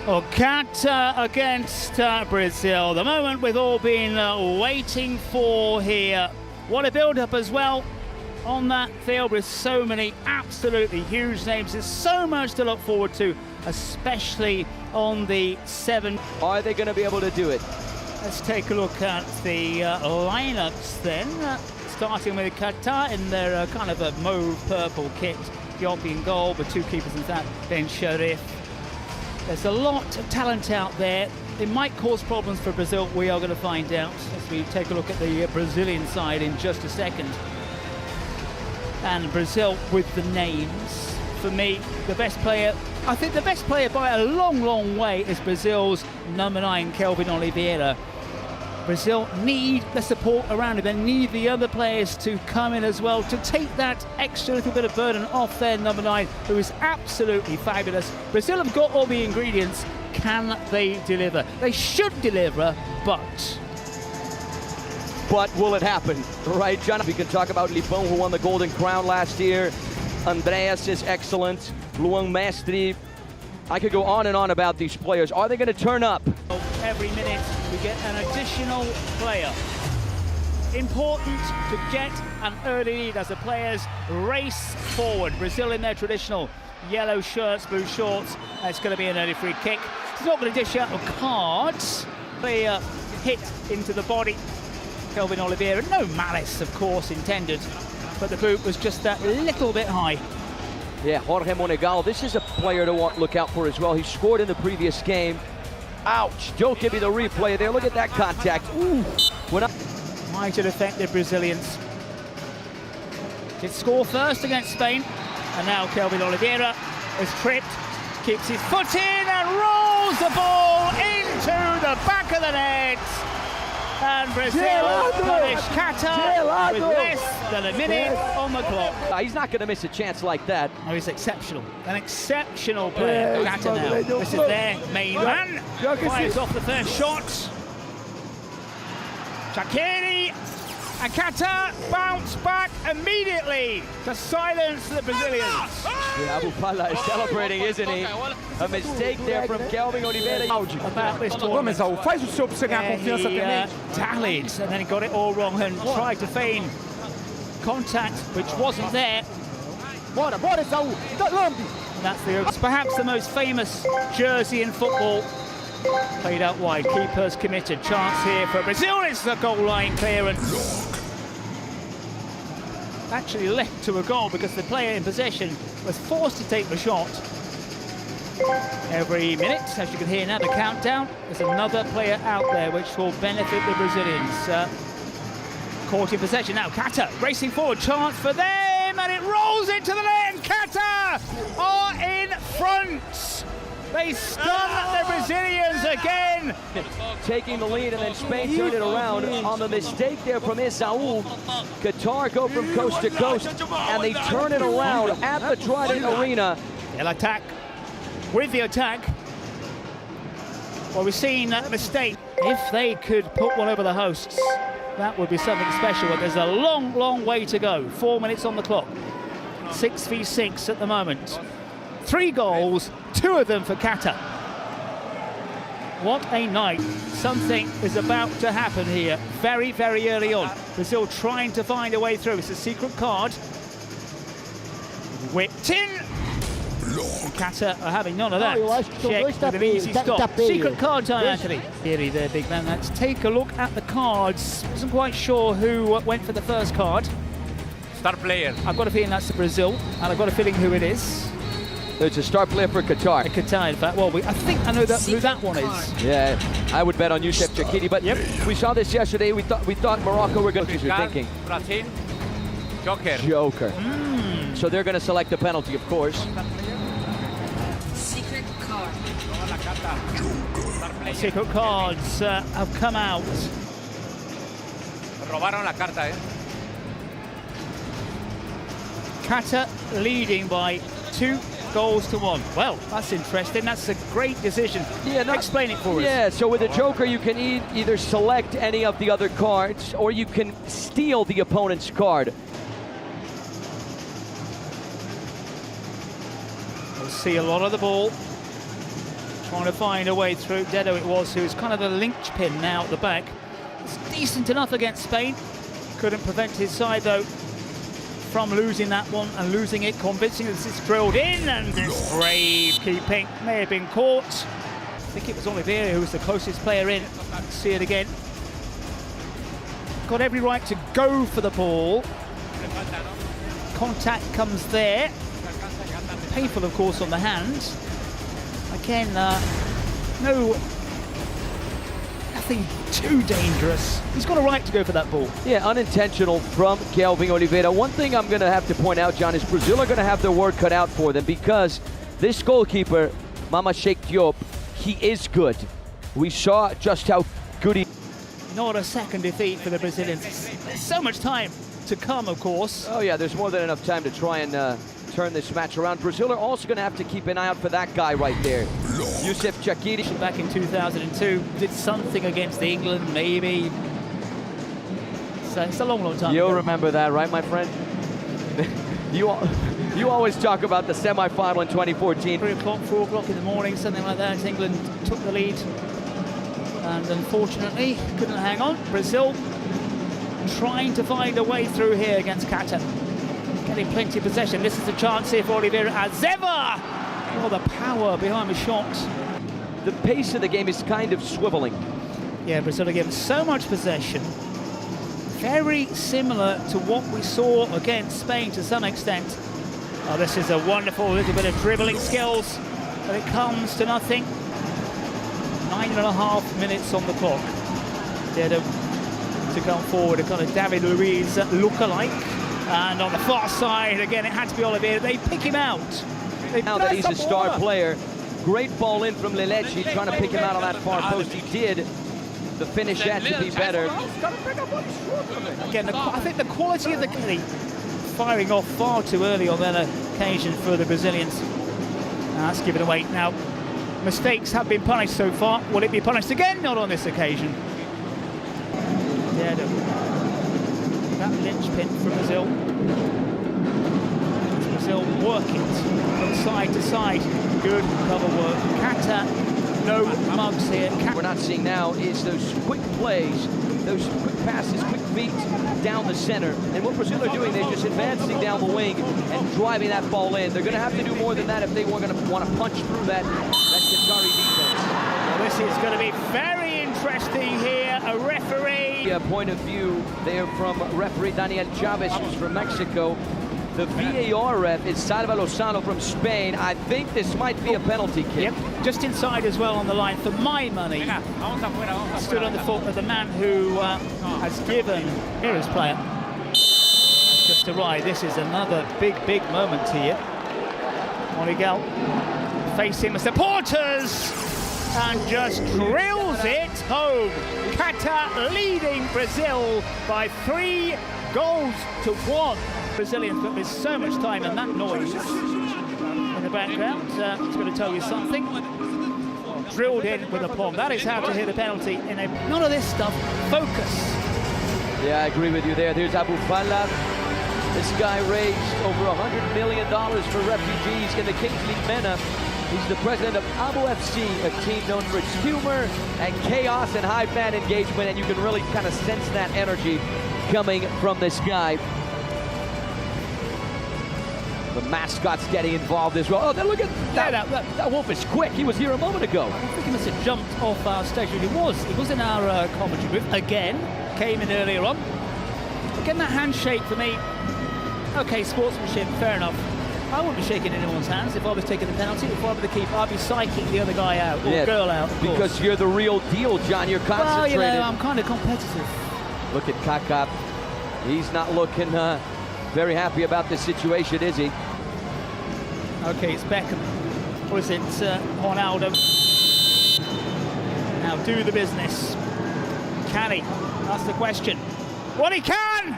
Oh, Qatar against Brazil. The moment we've all been waiting for here. What a build-up as well on that field with so many absolutely huge names. There's so much to look forward to, especially on the 7. Are they going to be able to do it? Let's take a look at the lineups then. Starting with Qatar in their kind of a mauve-purple kit. Diop in goal, with two keepers in that. Then Sharif. There's a lot of talent out there. It might cause problems for Brazil. We are going to find out as we take a look at the Brazilian side in just a second. And Brazil with the names. For me, the best player, I think the best player by a long, long way is Brazil's number 9, Kelvin Oliveira. Brazil need the support around him. They need the other players to come in as well to take that extra little bit of burden off their number 9, who is absolutely fabulous. Brazil have got all the ingredients. Can they deliver? They should deliver, but will it happen? Right, John? We can talk about Lipão, who won the Golden Crown last year. Andreas is excellent. Luan Mestre. I could go on and on about these players. Are they going to turn up? Every minute we get an additional player. Important to get an early lead as the players race forward. Brazil in their traditional yellow shirts, blue shorts. It's going to be an early free kick. It's not going to dish out of cards. They hit into the body. Kelvin Oliveira, no malice of course intended, but the boot was just that little bit high. Yeah, Jorge Monegal, this is a player to look out for as well. He scored in the previous game. Ouch! Don't give me the replay there. Look at that contact. Ooh! Might have affected Brazilians. Did score first against Spain, and now Kelvin Oliveira is tripped, keeps his foot in and rolls the ball into the back of the net. And Brazil punish Qatar with less than a minute on the clock. He's not going to miss a chance like that. Oh, he's exceptional. An exceptional player. Qatar now. This is their main man. Fires off the first shot. Shaqiri. And Qatar bounce back immediately to silence the Brazilians. Yeah, Abu Fala is celebrating, isn't he? A mistake there from Kelvin Oliveira. About this tournament. Faz o seu pra você ganhar confiança também. Tallied, and then he got it all wrong and tried to feign contact, which wasn't there. Bora, Saul. That's perhaps the most famous jersey in football. Played out wide, keepers committed. Chance here for Brazil. It's the goal line clearance. Actually led to a goal because the player in possession was forced to take the shot. Every minute, as you can hear now, the countdown, there's another player out there which will benefit the Brazilians. Caught in possession now. Qatar racing forward, chance for them, and it rolls into the net, and Qatar are in front. They stun the Brazilians again. Taking the lead, and then Spain turned it around on the mistake there from Esau. Qatar go from coast to coast, and they turn it around at the Trident Arena. They'll attack with the attack. Well, we've seen a mistake. If they could put one over the hosts, that would be something special, but there's a long, long way to go. 4 minutes on the clock. 6v6 at the moment. 3 goals, 2 of them for Qatar. What a night. Something is about to happen here very, very early on. Brazil trying to find a way through. It's a secret card. Whipped in. Qatar are having none of that. Check with an easy stop. Secret card time, Anthony. Here there, big man. Let's take a look at the cards. Wasn't quite sure who went for the first card. Star player. I've got a feeling that's Brazil, and I've got a feeling who it is. It's a star player for Qatar. Qatar, in fact. Well, I think I know who that one is. Yeah, I would bet on Youssef Chakiri, but we saw this yesterday. We thought Morocco were going to be thinking. Brazil. Joker. Joker. So they're going to select the penalty, of course. Secret card. Secret cards have come out. Robaron la carta, Qatar leading by 2 goals to 1. Well, that's interesting. That's a great decision. Yeah, explain it for us. Yeah, so with a Joker, you can either select any of the other cards, or you can steal the opponent's card. We'll see a lot of the ball. Trying to find a way through. Dedo it was, who's kind of the linchpin now at the back. It's decent enough against Spain. Couldn't prevent his side, though, from losing that one and losing it convincingly. This is drilled in, and this brave keeping may have been caught. I think it was Oliveira who was the closest player in. Let's see it again. Got every right to go for the ball. Contact comes there. Painful, of course, on the hand. Again, nothing too dangerous. He's got a right to go for that ball. Yeah, unintentional from Kelvin Oliveira. One thing I'm going to have to point out, John, is Brazil are going to have their work cut out for them, because this goalkeeper, Mama Sheikh Diop, he is good. We saw just how good he... Not a second defeat for the Brazilians. There's so much time to come, of course. Oh yeah, there's more than enough time to try and turn this match around. Brazil are also going to have to keep an eye out for that guy right there, Youssef Chakiri. Back in 2002, did something against England, maybe. So it's a long, long time You'll ago. remember that, right, my friend? You always talk about the semi-final in 2014. 3 o'clock, 4 o'clock in the morning, something like that. England took the lead, and unfortunately couldn't hang on. Brazil trying to find a way through here against Qatar. Getting plenty of possession. This is the chance here for Oliveira as ever. Oh, the power behind the shot. The pace of the game is kind of swiveling. Yeah, Brazil are given so much possession. Very similar to what we saw against Spain to some extent. Oh, this is a wonderful little bit of dribbling skills, but it comes to nothing. 9.5 minutes on the clock. Dedo to come forward, a kind of David Luiz look-alike. And on the far side, again, it had to be Oliveira. They pick him out. Now that he's a star player, great ball in from Lelechi, trying to pick him out on that far post. He did. The finish had to be better. Again, I think the quality of the firing off far too early on that occasion for the Brazilians. That's given away. Now, mistakes have been punished so far. Will it be punished again? Not on this occasion. That linchpin from Brazil. Brazil working from side to side. Good cover work. Qatar, no mugs here. What we're not seeing now is those quick plays, those quick passes, quick feet down the center. And what Brazil are doing, they're just advancing down the wing and driving that ball in. They're going to have to do more than that if they want to punch through that Qatari defense. Well, this is going to be very interesting here. A referee. Point of view there from referee Daniel Chavez, who's from Mexico. The VAR ref is Salva Lozano from Spain. I think this might be a penalty kick. Yep, just inside as well on the line. For my money, stood on the foot of the man who has given his player. Just a ride. This is another big moment here. Morigal facing the supporters and just drills it home. Qatar leading Brazil by 3-1. Brazilians, but there's so much time and that noise in the background. It's going to tell you something. Drilled in with a palm. That is how to hit a penalty in a... None of this stuff. Focus. Yeah, I agree with you there. There's Abu Falla. This guy raised over $100 million for refugees in the Kings League MENA. He's the president of Abu FC, a team known for its humor and chaos and high fan engagement, and you can really kind of sense that energy coming from this guy. The mascot's getting involved as well. Oh, then look at that. That wolf is quick. He was here a moment ago. I think he must have jumped off our station. He was in our commentary booth again. Came in earlier on. Again, that handshake for me. Okay, sportsmanship, fair enough. I wouldn't be shaking anyone's hands if I was taking the penalty. If I were the keeper, I'd be psyching the other guy out, or girl out, of because course. You're the real deal, John. You're concentrated. Well, you know, I'm kind of competitive. Look at Kaká. He's not looking very happy about this situation, is he? Okay, it's Beckham. Or is it Ronaldo? Now do the business. Can he? That's the question. Well, he can!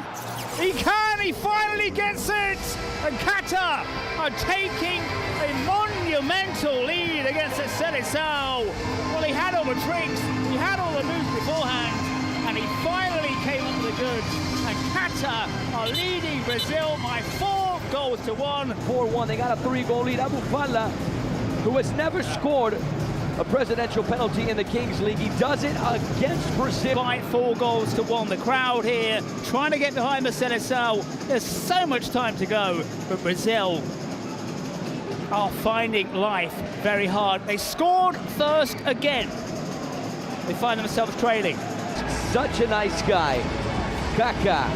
He can! He finally gets it! And Qatar are taking a monumental lead against the Seleção. Well, he had all the tricks, he had all the moves beforehand, and he finally came up with the goods. And Qatar are leading Brazil by 4-1. 4-1. They got a 3-goal lead. Abu Falla, who has never scored a presidential penalty in the Kings League. He does it against Brazil. By 4-1. The crowd here trying to get behind the Seleção. There's so much time to go, but Brazil are finding life very hard. They scored first again. They find themselves trailing. Such a nice guy. Kaká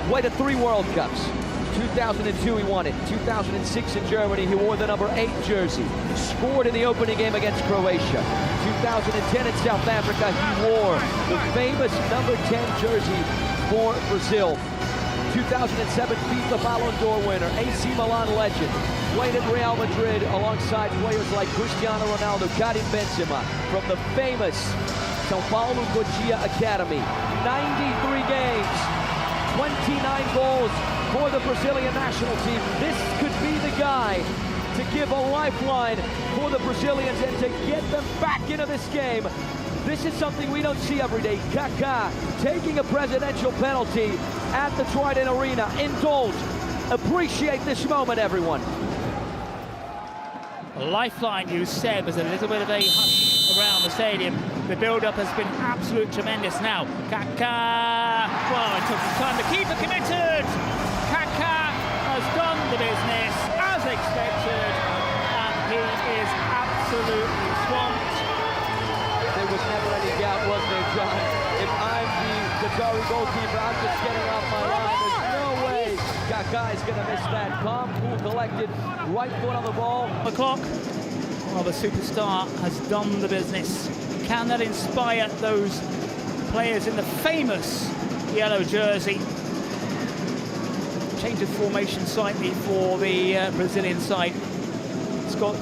played at 3 World Cups. 2002 he won it. 2006 in Germany he wore the number 8 jersey. Scored in the opening game against Croatia. 2010 in South Africa he wore the famous number 10 jersey for Brazil. 2007 FIFA Ballon d'Or winner, AC Milan legend. Played at Real Madrid alongside players like Cristiano Ronaldo, Karim Benzema from the famous São Paulo Cotia Academy. 93 games, 29 goals for the Brazilian national team. This could be the guy to give a lifeline for the Brazilians and to get them back into this game. This is something we don't see every day. Kaká taking a presidential penalty at the Trident Arena. Indulge. Appreciate this moment, everyone. Lifeline, you said, was a little bit of a hush around the stadium. The build-up has been absolutely tremendous. Now, Kaká, well, it took some time. The keeper committed. Kaká has done the business as expected, and he is absolutely swamped. There was never any doubt, was there, John? If I'm the Qatari goalkeeper, I'm just getting off my line. There's no way Kaká is going to miss that. Calm, cool, collected, right foot on the ball. The clock. Well, the superstar has done the business. Can that inspire those players in the famous yellow jersey? Change of formation slightly for the Brazilian side. It's got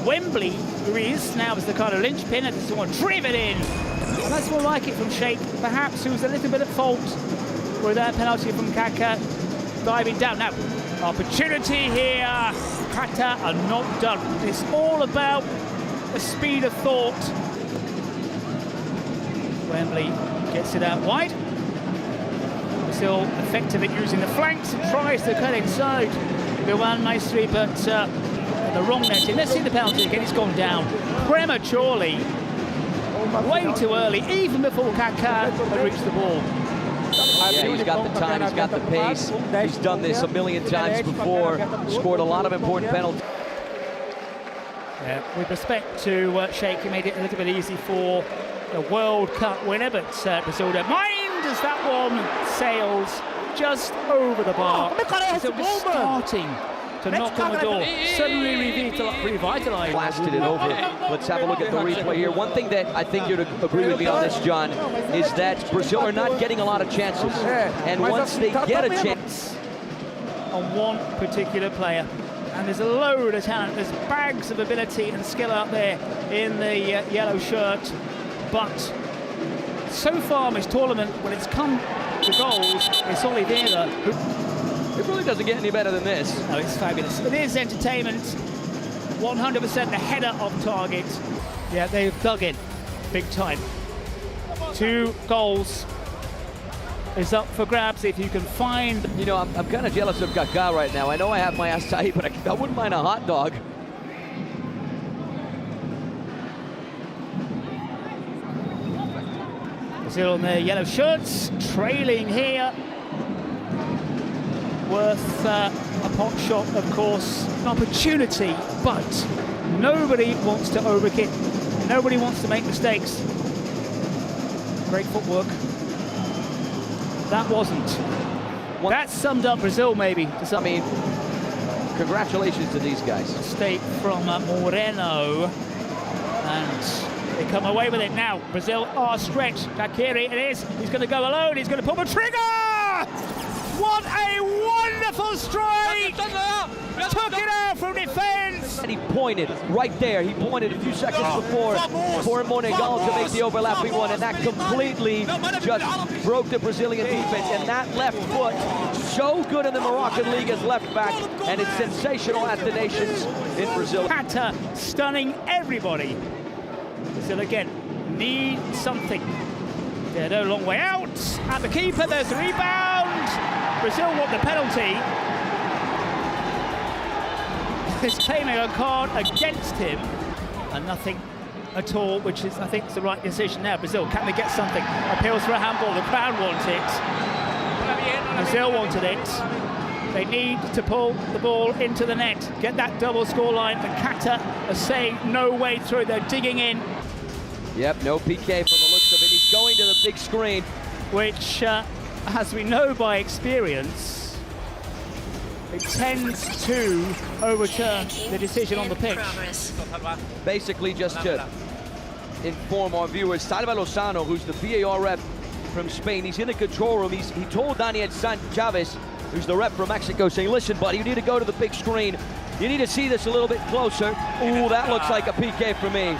Wembley, who is now as the kind of linchpin, and someone driven in. And that's more like it from Sheikh, perhaps, who's a little bit at fault with that penalty from Kaká diving down. Now, opportunity here. Qatar are not done. It's all about the speed of thought. Wembley gets it out wide. Still effective at using the flanks and tries to cut inside Luan Maestri, but the wrong netting. Let's see the penalty again. It's gone down prematurely, way too early, even before Kaká had reached the ball. Yeah, he's got the time, he's got the pace. He's done this a million times before, scored a lot of important penalties. Yeah, with respect to Sheikh, he made it a little bit easy for the World Cup winner, but Brazil don't mind as that one sails just over the bar. So we're starting to knock on the door, suddenly revitalised. Blasted it over. Let's have a look at the replay here. One thing that I think you'd agree with me on this, John, is that Brazil are not getting a lot of chances. And once they get a chance... on one particular player. And there's a load of talent, there's bags of ability and skill out there in the yellow shirt. But so far in this tournament, when it's come to goals, it's Oliveira who... It really doesn't get any better than this. Oh, it's fabulous. It is entertainment, 100% the header of target. Yeah, they've dug in, big time. 2 goals is up for grabs if you can find... You know, I'm kind of jealous of Kaká right now. I know I have my acai, but I wouldn't mind a hot dog. Brazil on their yellow shirts, trailing here. Worth a pot shot, of course, an opportunity, but nobody wants to overkick. Nobody wants to make mistakes. Great footwork. That wasn't. That summed up Brazil, maybe, to some. I mean, congratulations to these guys. Mistake from Moreno, and they come away with it now. Brazil are stretched. Takiri, it is. He's going to go alone. He's going to pull the trigger! What a wonderful strike! Took it out from defense! And he pointed right there. He pointed a few seconds before for Monegal to make the overlapping one, and that completely just broke the Brazilian defense. And that left foot, so good in the Moroccan league as left back, and it's sensational at the Nations in Brazil. Qatar stunning everybody. Brazil again need something. They're no long way out. At the keeper, there's the rebound. Brazil want the penalty. He's claiming a card against him, and nothing at all, which is, I think, is the right decision now. Brazil, can they get something? Appeals for a handball. The crowd want it. Brazil wanted it. They need to pull the ball into the net, get that double score line. The Qatar are saying no way through. They're digging in. Yep, no PK from the looks of it. He's going to the big screen. Which, as we know by experience, it tends to overturn the decision on the pitch. Basically, just to inform our viewers, Salva Lozano, who's the VAR rep from Spain, he's in the control room. He told Daniel Chavez, who's the rep from Mexico, saying, listen, buddy, you need to go to the big screen. You need to see this a little bit closer. Ooh, that looks like a PK for me.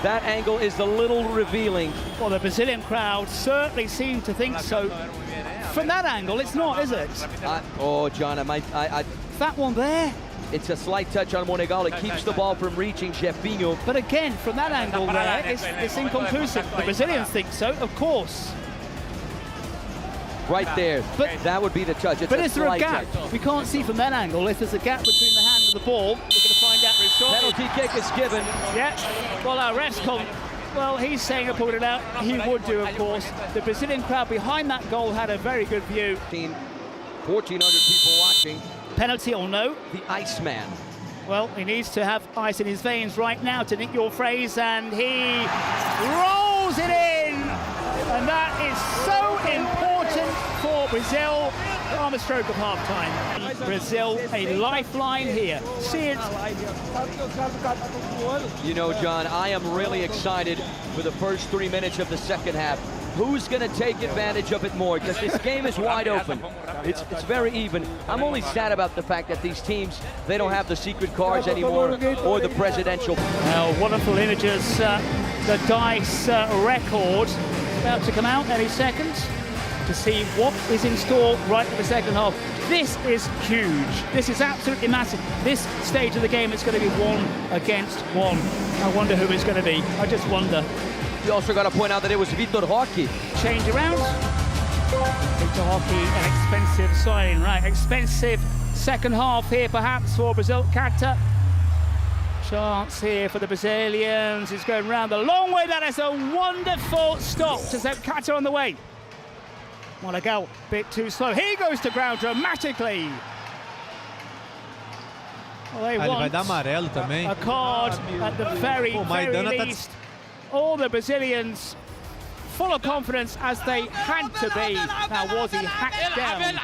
That angle is a little revealing. Well, the Brazilian crowd certainly seem to think so. From that angle, it's not, is it? Oh, John, that one there? It's a slight touch on Monegal. It keeps the ball from reaching Jefinho. But again, from that angle there, it's inconclusive. The Brazilians think so, of course. Right there, but that would be the touch. But is there a gap? We can't see from that angle if there's a gap between the hand and the ball. We're going to find out very shortly. Penalty kick is given. Yeah, well, our ref's called. Well, he's saying I pulled it out. He would do, of course. The Brazilian crowd behind that goal had a very good view. 1,400 people watching. Penalty or no? The Iceman. Well, he needs to have ice in his veins right now, to nick your phrase, and he rolls it in. And that is so important for Brazil. On the stroke of half-time. Brazil, a lifeline here. See it. You know, John, I am really excited for the first 3 minutes of the second half. Who's going to take advantage of it more? Because this game is wide open. It's very even. I'm only sad about the fact that these teams, they don't have the secret cards anymore or the presidential. Wonderful images. The dice record about to come out any second to see what is in store right in the second half. This is huge. This is absolutely massive. This stage of the game, it's going to be 1 against 1. I wonder who it's going to be. I just wonder. You also got to point out that it was Vitor Roque. Change around. Vitor Roque, an expensive signing, right? Expensive second half here, perhaps, for Brazil. Qatar. Chance here for the Brazilians. It's going round the long way. That is a wonderful stop to set Qatar on the way. Monegal, bit too slow. He goes to ground dramatically. Well, they want vai dar amarelo também. A card at the very least. All the Brazilians full of confidence as they had to be. Now was he hacked down?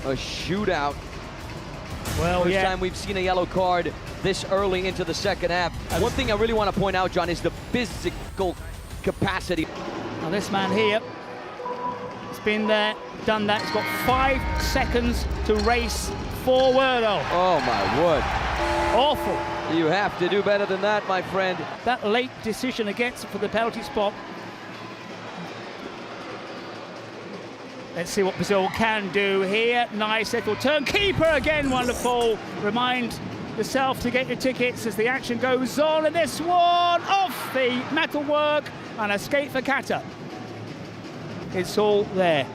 A shootout. Well, First time we've seen a yellow card this early into the second half. One thing I really want to point out, John, is the physical capacity. Now this man here, he's been there, done that. He's got 5 seconds to race 4 were though. Oh my word. Awful. You have to do better than that, my friend. That late decision against for the penalty spot. Let's see what Brazil can do here. Nice little turn. Keeper again, wonderful. Remind yourself to get your tickets as the action goes on. And this one off the metalwork and escape for Qatar. It's all there.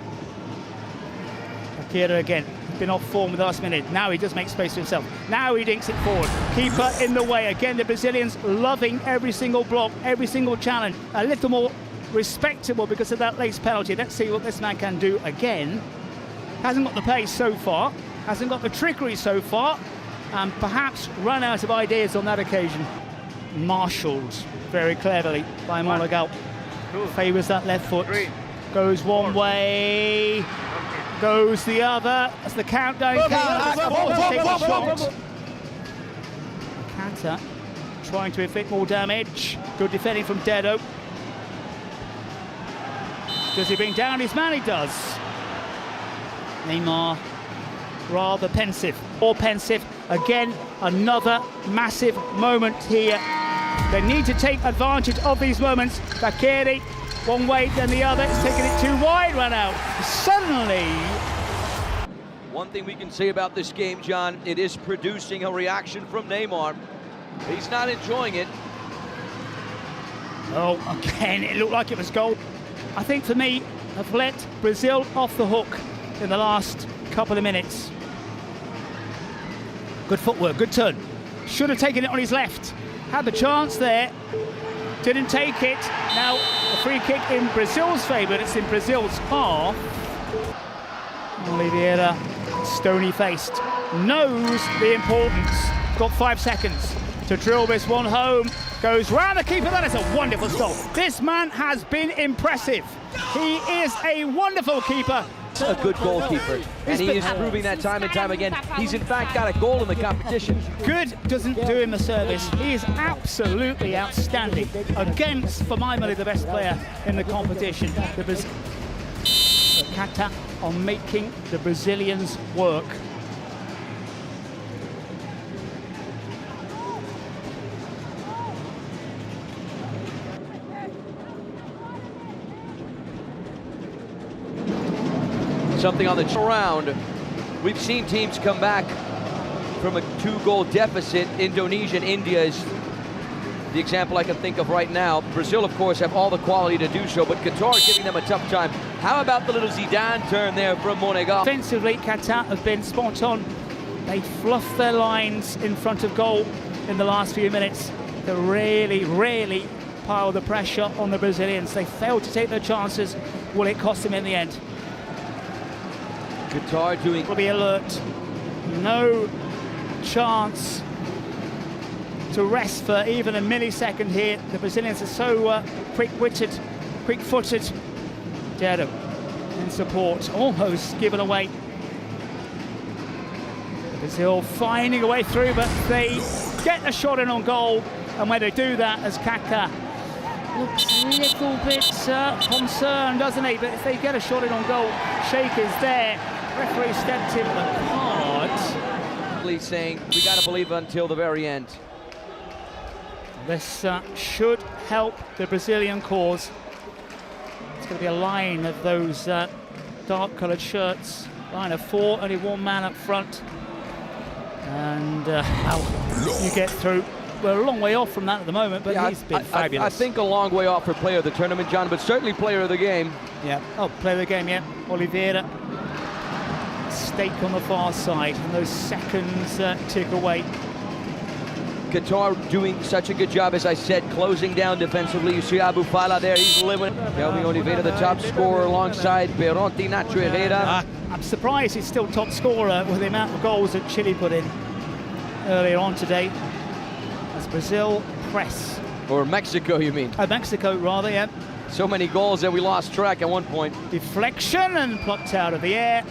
Akira again. Been off form with the last minute. Now he does make space for himself. Now he dinks it forward. Keeper in the way. Again, the Brazilians loving every single block, every single challenge. A little more respectable because of that late penalty. Let's see what this man can do again. Hasn't got the pace so far. Hasn't got the trickery so far. And perhaps run out of ideas on that occasion. Marshalled very cleverly by Monagal. Favours that left foot. Goes one way. Goes the other. That's the countdown. Qatar trying to inflict more damage. Good defending from Dedo. Does he bring down his man? He does. Neymar rather pensive. Or pensive. Again, another massive moment here. They need to take advantage of these moments. Bakary, one way then the other. It's taking it too wide, run out. Suddenly. One thing we can say about this game, John, it is producing a reaction from Neymar. He's not enjoying it. Oh, again, it looked like it was goal. I think for me, have let Brazil off the hook in the last couple of minutes. Good footwork, good turn. Should have taken it on his left. Had the chance there, didn't take it. Now a free kick in Brazil's favour. It's in Brazil's half. Oliveira, stony-faced, knows the importance. Got 5 seconds to drill this one home. Goes round the keeper. That is a wonderful stop. This man has been impressive. He is a wonderful keeper. A good goalkeeper, and he is proving that time and time again. He's in fact got a goal in the competition. Good doesn't do him a service. He is absolutely outstanding. Against, for my money, the best player in the competition. Qatar are making the Brazilians work. Something on the round. We've seen teams come back from a 2-goal deficit. Indonesia and India is the example I can think of right now. Brazil, of course, have all the quality to do so, but Qatar is giving them a tough time. How about the little Zidane turn there from Monagal? Offensively, Qatar have been spot on. They fluffed their lines in front of goal in the last few minutes. They really pile the pressure on the Brazilians. They failed to take their chances. Will it cost them in the end? Qatar doing... Will be alert. No chance to rest for even a millisecond here. The Brazilians are so quick-witted, quick-footed. Dedo in support, almost given away. Brazil finding a way through, but they get a shot in on goal. And when they do that, as Kaká looks a little bit concerned, doesn't he? But if they get a shot in on goal, Sheikh is there. Referee stepped in the card. Saying we got to believe until the very end. This should help the Brazilian cause. It's going to be a line of those dark-coloured shirts. Line of 4, only one man up front. And how you get through. We're a long way off from that at the moment, but yeah, he's been fabulous. I think a long way off for player of the tournament, John, but certainly player of the game. Yeah, player of the game, yeah. Oliveira. Stake on the far side, and those seconds tick away. Qatar doing such a good job, as I said, closing down defensively. You see Abu Fala there, he's living. Kelvin Oliveira, the top scorer, alongside Perotti, Nacho Herrera. I'm surprised he's still top scorer with the amount of goals that Chile put in earlier on today. As Brazil press. Or Mexico, you mean? Mexico, rather, yeah. So many goals that we lost track at one point. Deflection and plucked out of the air.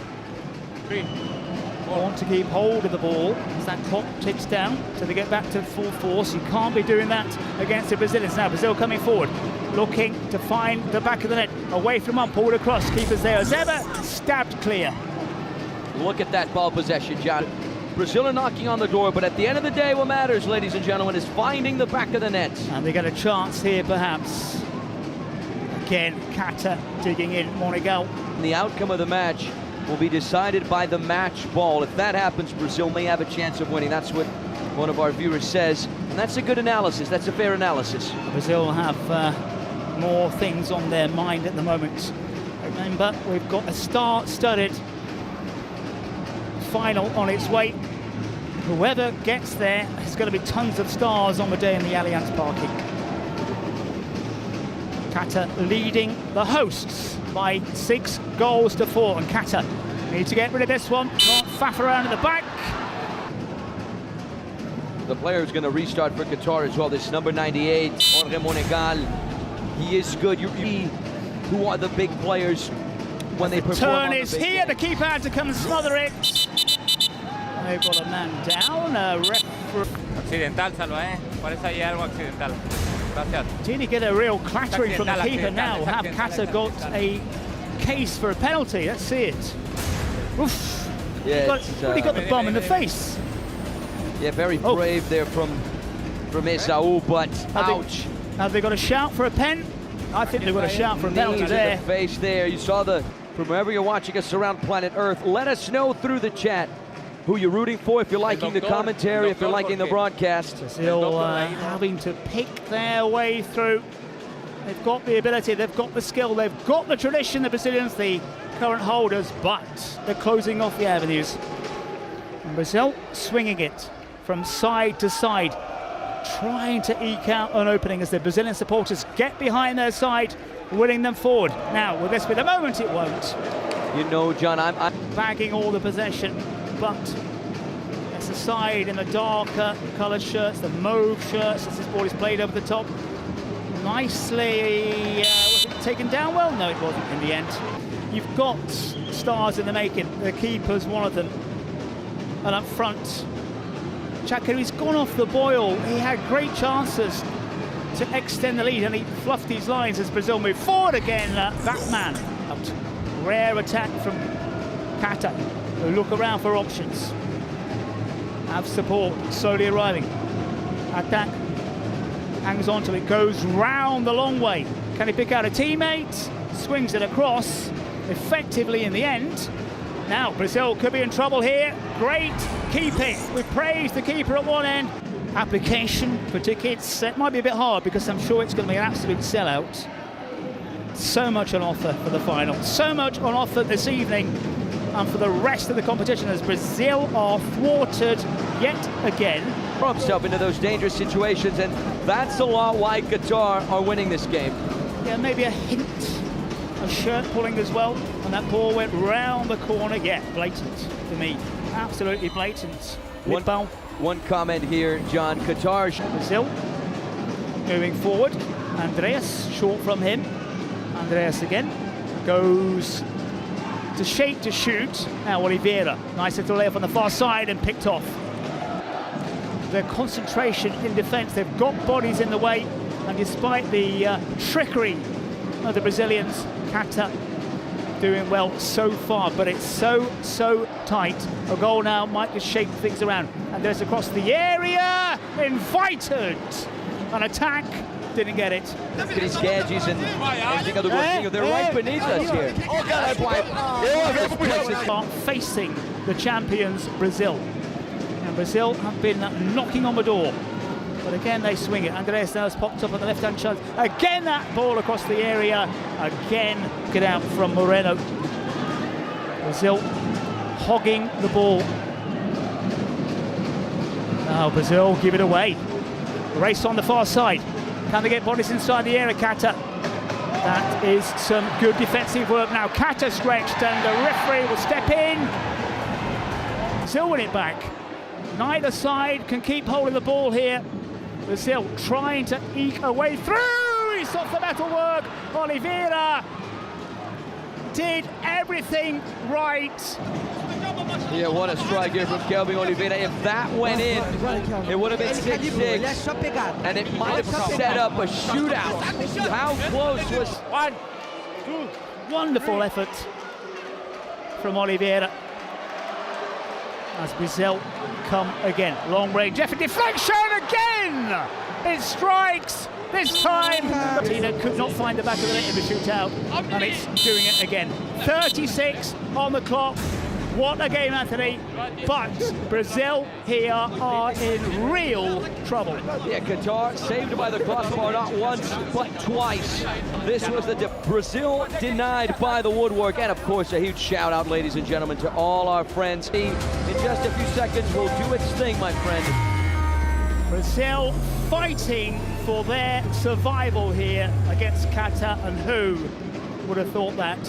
Want to keep hold of the ball as that clock ticks down so they get back to full force. You can't be doing that against the Brazilians. Now Brazil coming forward, looking to find the back of the net. Away from one, pulled across. Keeper's there as ever, stabbed clear. Look at that ball possession, John. Brazil are knocking on the door, but at the end of the day, what matters, ladies and gentlemen, is finding the back of the net. And they get a chance here, perhaps. Again, Qatar digging in, Monegal. The outcome of the match will be decided by the match ball. If that happens, Brazil may have a chance of winning. That's what one of our viewers says, and that's a good analysis. That's a fair analysis. Brazil have more things on their mind at the moment. Remember, we've got a star-studded final on its way. Whoever gets there, there's going to be tons of stars on the day in the Allianz Parking. Qatar leading the hosts by 6-4, and Qatar need to get rid of this one. Can't faff around in the back. The player who's going to restart for Qatar as well, this number 98, Jorge Monegal. He is good. You see who are the big players when they perform. Turn is here, the keeper had to come and smother it. They've got a man down, Accidental, Salva, Parece ahí algo accidental. Gracias. Didn't get a real clattering from the keeper now. Have Qatar got a case for a penalty? Let's see it. Oof. Yeah, he got the bomb in the face. Yeah, very brave there from Esau, but ouch. Have they got a shout for a pen? I think they've got a shout for a penalty there. The face there. You saw from wherever you're watching us around planet Earth, let us know through the chat who you're rooting for, if you're liking the commentary, if you're liking the broadcast. Still having to pick their way through. They've got the ability, they've got the skill, they've got the tradition, the Brazilians, the current holders, but they're closing off the avenues. And Brazil swinging it from side to side, trying to eke out an opening as the Brazilian supporters get behind their side, winning them forward. Now, will this be the moment? It won't. You know, John, I'm bagging all the possession, but it's a side in the darker coloured shirts, the mauve shirts, as this ball is played over the top. Nicely, was it taken down well? No, it wasn't in the end. You've got stars in the making. The keeper's one of them. And up front, Chaka, he's gone off the boil. He had great chances to extend the lead, and he fluffed his lines as Brazil move forward again. That man out. Rare attack from Qatar, who look around for options. Have support slowly arriving. Attack hangs on to it, goes round the long way. Can he pick out a teammate? Swings it across effectively in the end. Now Brazil could be in trouble here. Great keeping. We praise the keeper at one end. Application for tickets. It might be a bit hard because I'm sure it's going to be an absolute sellout. So much on offer for the final. So much on offer this evening and for the rest of the competition as Brazil are thwarted yet again. Throw himself into those dangerous situations, and that's a lot why Qatar are winning this game. Yeah, maybe a hint of shirt pulling as well, and that ball went round the corner. Yeah, blatant for me. Absolutely blatant. One comment here, John. Qatar. Brazil moving forward. Andreas, short from him. Andreas again goes to shape to shoot. Now Oliveira, nice little layup on the far side and picked off. Their concentration in defence, they've got bodies in the way, and despite the trickery of the Brazilians, Qatar doing well so far, but it's so tight. A goal now might just shake things around. And there's across the area, invited. An attack, didn't get it. Look at these gadgets and everything of the world. They're right beneath us here. Facing the champions, Brazil. And Brazil have been knocking on the door. But again, they swing it. Andreas now has popped up on the left-hand side. Again, that ball across the area. Again, get out from Moreno. Brazil hogging the ball. Now Brazil give it away. Race on the far side. Can they get bodies inside the area, Qatar? That is some good defensive work now. Qatar stretched, and the referee will step in. Brazil win it back. Neither side can keep hold of the ball here. Brazil trying to eke a way through. He's off the metalwork. Oliveira did everything right. Yeah, what a strike here from Kelvin Oliveira. If that went in, it would have been 6-6, and it might have set up a shootout. How close was 1, 2? Wonderful effort from Oliveira. as Brazil come again. Long range effort, deflection again! It strikes, this time Argentina could not find the back of the net in the shootout, and it's doing it again. 36 on the clock. What a game, Anthony, but Brazil here are in real trouble. Yeah, Qatar saved by the crossbar not once, but twice. This was the Brazil denied by the woodwork. And of course, a huge shout out, ladies and gentlemen, to all our friends. In just a few seconds, will do its thing, my friend. Brazil fighting for their survival here against Qatar, and who would have thought that?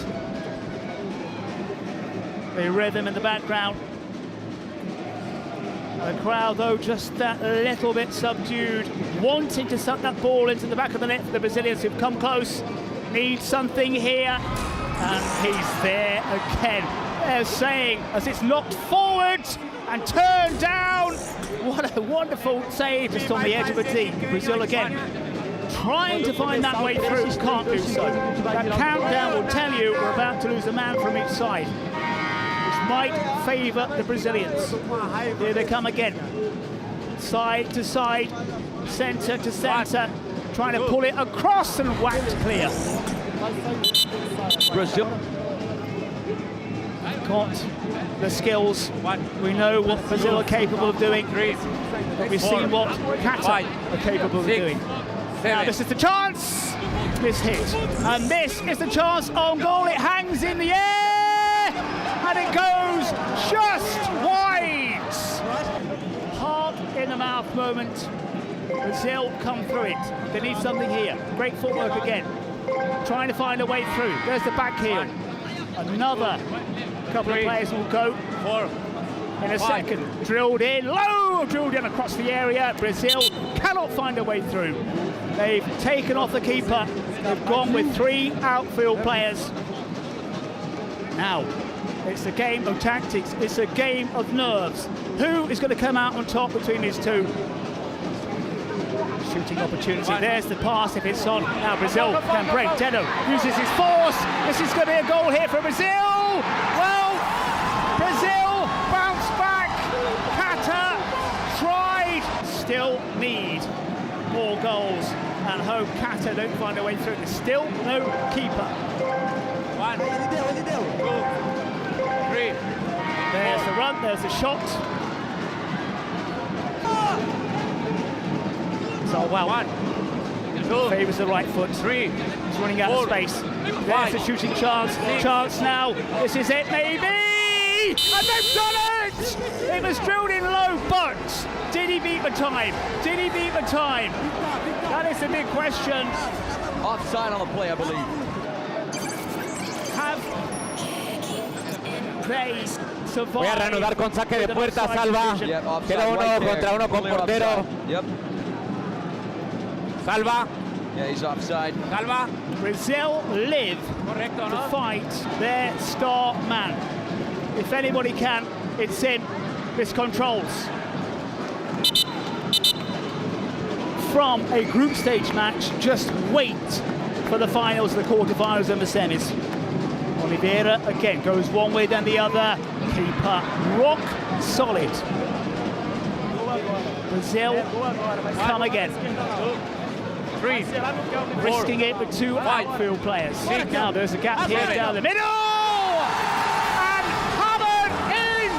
The rhythm in the background. The crowd, though, just that little bit subdued, wanting to suck that ball into the back of the net for the Brazilians who've come close. Need something here, and he's there again. They're saying, as it's knocked forward and turned down, what a wonderful save just on the edge of the tee. Brazil again, trying to find that way through, can't do so. That countdown will tell you we're about to lose a man from each side, which might favour the Brazilians. Here they come again. Side to side, centre to centre, trying to pull it across and whacked clear. Brazil got the skills. We know what Brazil are capable of doing. But we've seen what Qatar are capable of doing. Now this is the chance. This hit. And this is the chance on goal. It hangs in the air. And it goes just wide. Heart in the mouth moment. Brazil come through it. They need something here. Great footwork again. Trying to find a way through. There's the back heel. Another couple of players will go in a second. Drilled in, low, drilled in across the area. Brazil cannot find a way through. They've taken off the keeper. They've gone with 3 outfield players. Now, it's a game of tactics. It's a game of nerves. Who is going to come out on top between these two? Shooting opportunity. There's the pass if it's on. Now Brazil can break. Deno uses his force. This is going to be a goal here for Brazil. Well, Brazil bounced back. Qatar tried. Still need more goals. And hope Qatar don't find a way through. There's still no keeper. 1, 2, 3. There's the run. There's the shot. So well, 1, 2, favours the right foot. 3. He's running out of space. There's a shooting chance. 6. Chance now. This is it, maybe. And they've done it. It was drilled in low, but did he beat the time? Did he beat the time? That is the big question. Offside on the play, I believe. Have they survived? Voy a reanudar con saque de puerta, Salva. Queda 1 contra 1 con portero. Yep. Salva. Yeah, he's offside. Salva. Brazil live to fight their star man. If anybody can, it's him. This controls. From a group stage match, just wait for the finals, the quarterfinals and the semis. Oliveira again goes one way then the other. Keeper rock solid. Brazil come again. 3, 4, risking it with 2 outfield players. Now there's a gap here down the middle. And hammered in.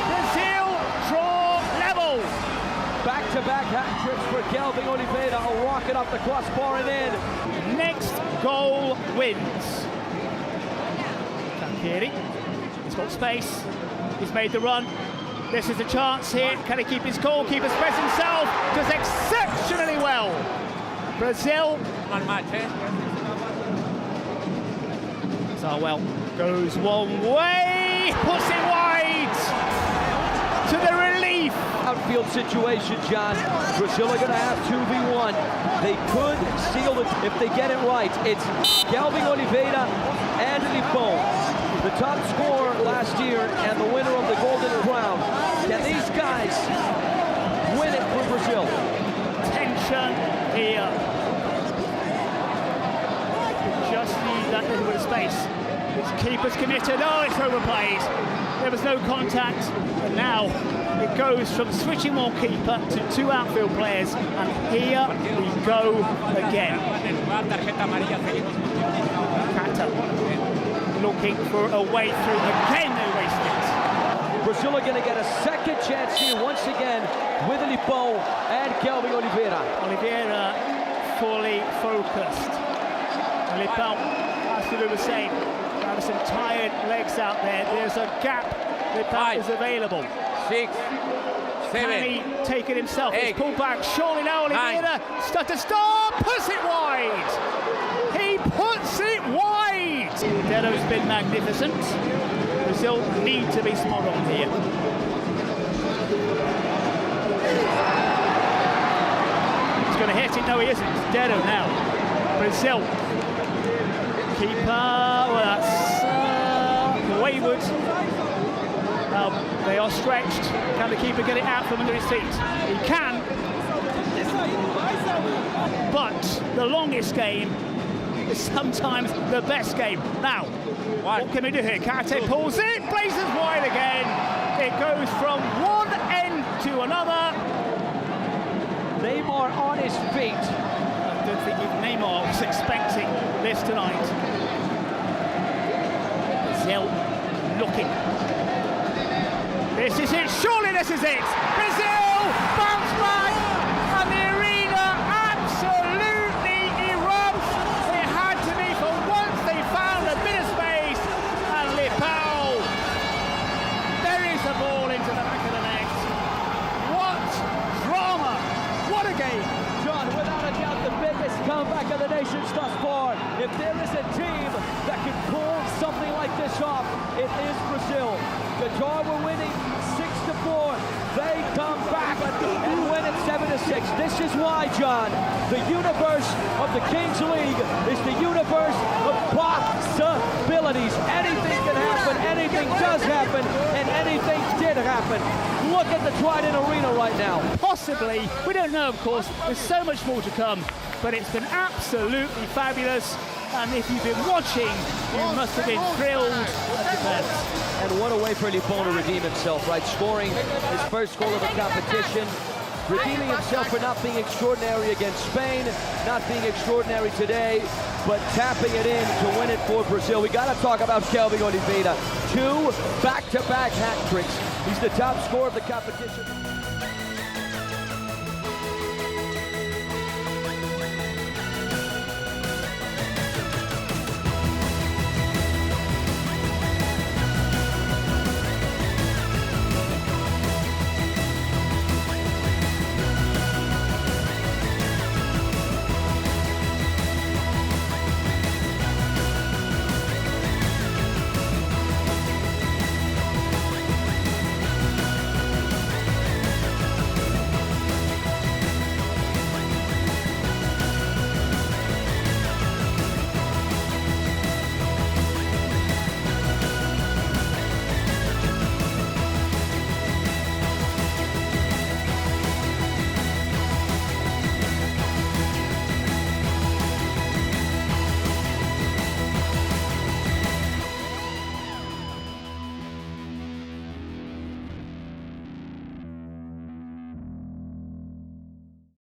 Brazil draw level. Back-to-back hat tricks for Kelvin Oliveira. A rocket off the crossbar and in. Next goal wins. Campieri. He's got space. He's made the run. This is a chance here. Can he keep his cool? Keep express himself. Does exceptionally well. Brazil. Sarwell goes one way. Puts it wide. To the relief. Outfield situation, John. Brazil are going to have 2v1. They could seal it if they get it right. It's Kelvin Oliveira and Lipon, the top scorer last year and the winner of the Golden Crown. Can these guys win it for Brazil? Tension here. Just need that little bit of space. His keeper's committed. Oh, it's overplayed. there was no contact, and now it goes from switching one keeper to two outfield players, and here we go again. Qatar looking for a way through. Again, they waste it. Brazil are going to get a second chance here once again with Lipão and Kelvin Oliveira. Oliveira fully focused. Lipão has to do the same. Have some tired legs out there. There's a gap. Lipão is available. 6, 7. Can he take it himself? 8. It's pulled back. Surely now Oliveira stutter stop, puts it wide. He puts it wide. Dedo's been magnificent. Brazil need to be spot on here. He's going to hit it. No, he isn't. Dedo now. Brazil. Keeper. Well, that's wayward. They are stretched. Can the keeper get it out from under his feet? He can. But the longest game is sometimes the best game. Now, what can we do here? Karte pulls it, blazes wide again. It goes from one end to another. Neymar on his feet. I don't think even Neymar was expecting this tonight. Brazil looking. This is it, surely this is it! Brazil bounce back, and the arena absolutely erupts. It had to be for once they found a bit of space, and Lipão buries the ball into the back of the net. What drama! What a game! John, without a doubt, the biggest comeback of the nations thus far. If there is a team that can pull something like this off, it is Brazil. Qatar were winning 6-4. They come back and win it 7-6. This is why, John, the universe of the Kings League is the universe of possibilities. Anything can happen, anything does happen, and anything did happen. Look at the Trident Arena right now. Possibly, we don't know, of course. There's so much more to come, but it's been absolutely fabulous. And if you've been watching, you must have been thrilled at the best. And what a way for Lipão to redeem himself, right? Scoring his first goal of the competition, redeeming himself for not being extraordinary against Spain, not being extraordinary today, but tapping it in to win it for Brazil. We got to talk about Kelvin Oliveira. 2 back-to-back hat tricks. He's the top scorer of the competition.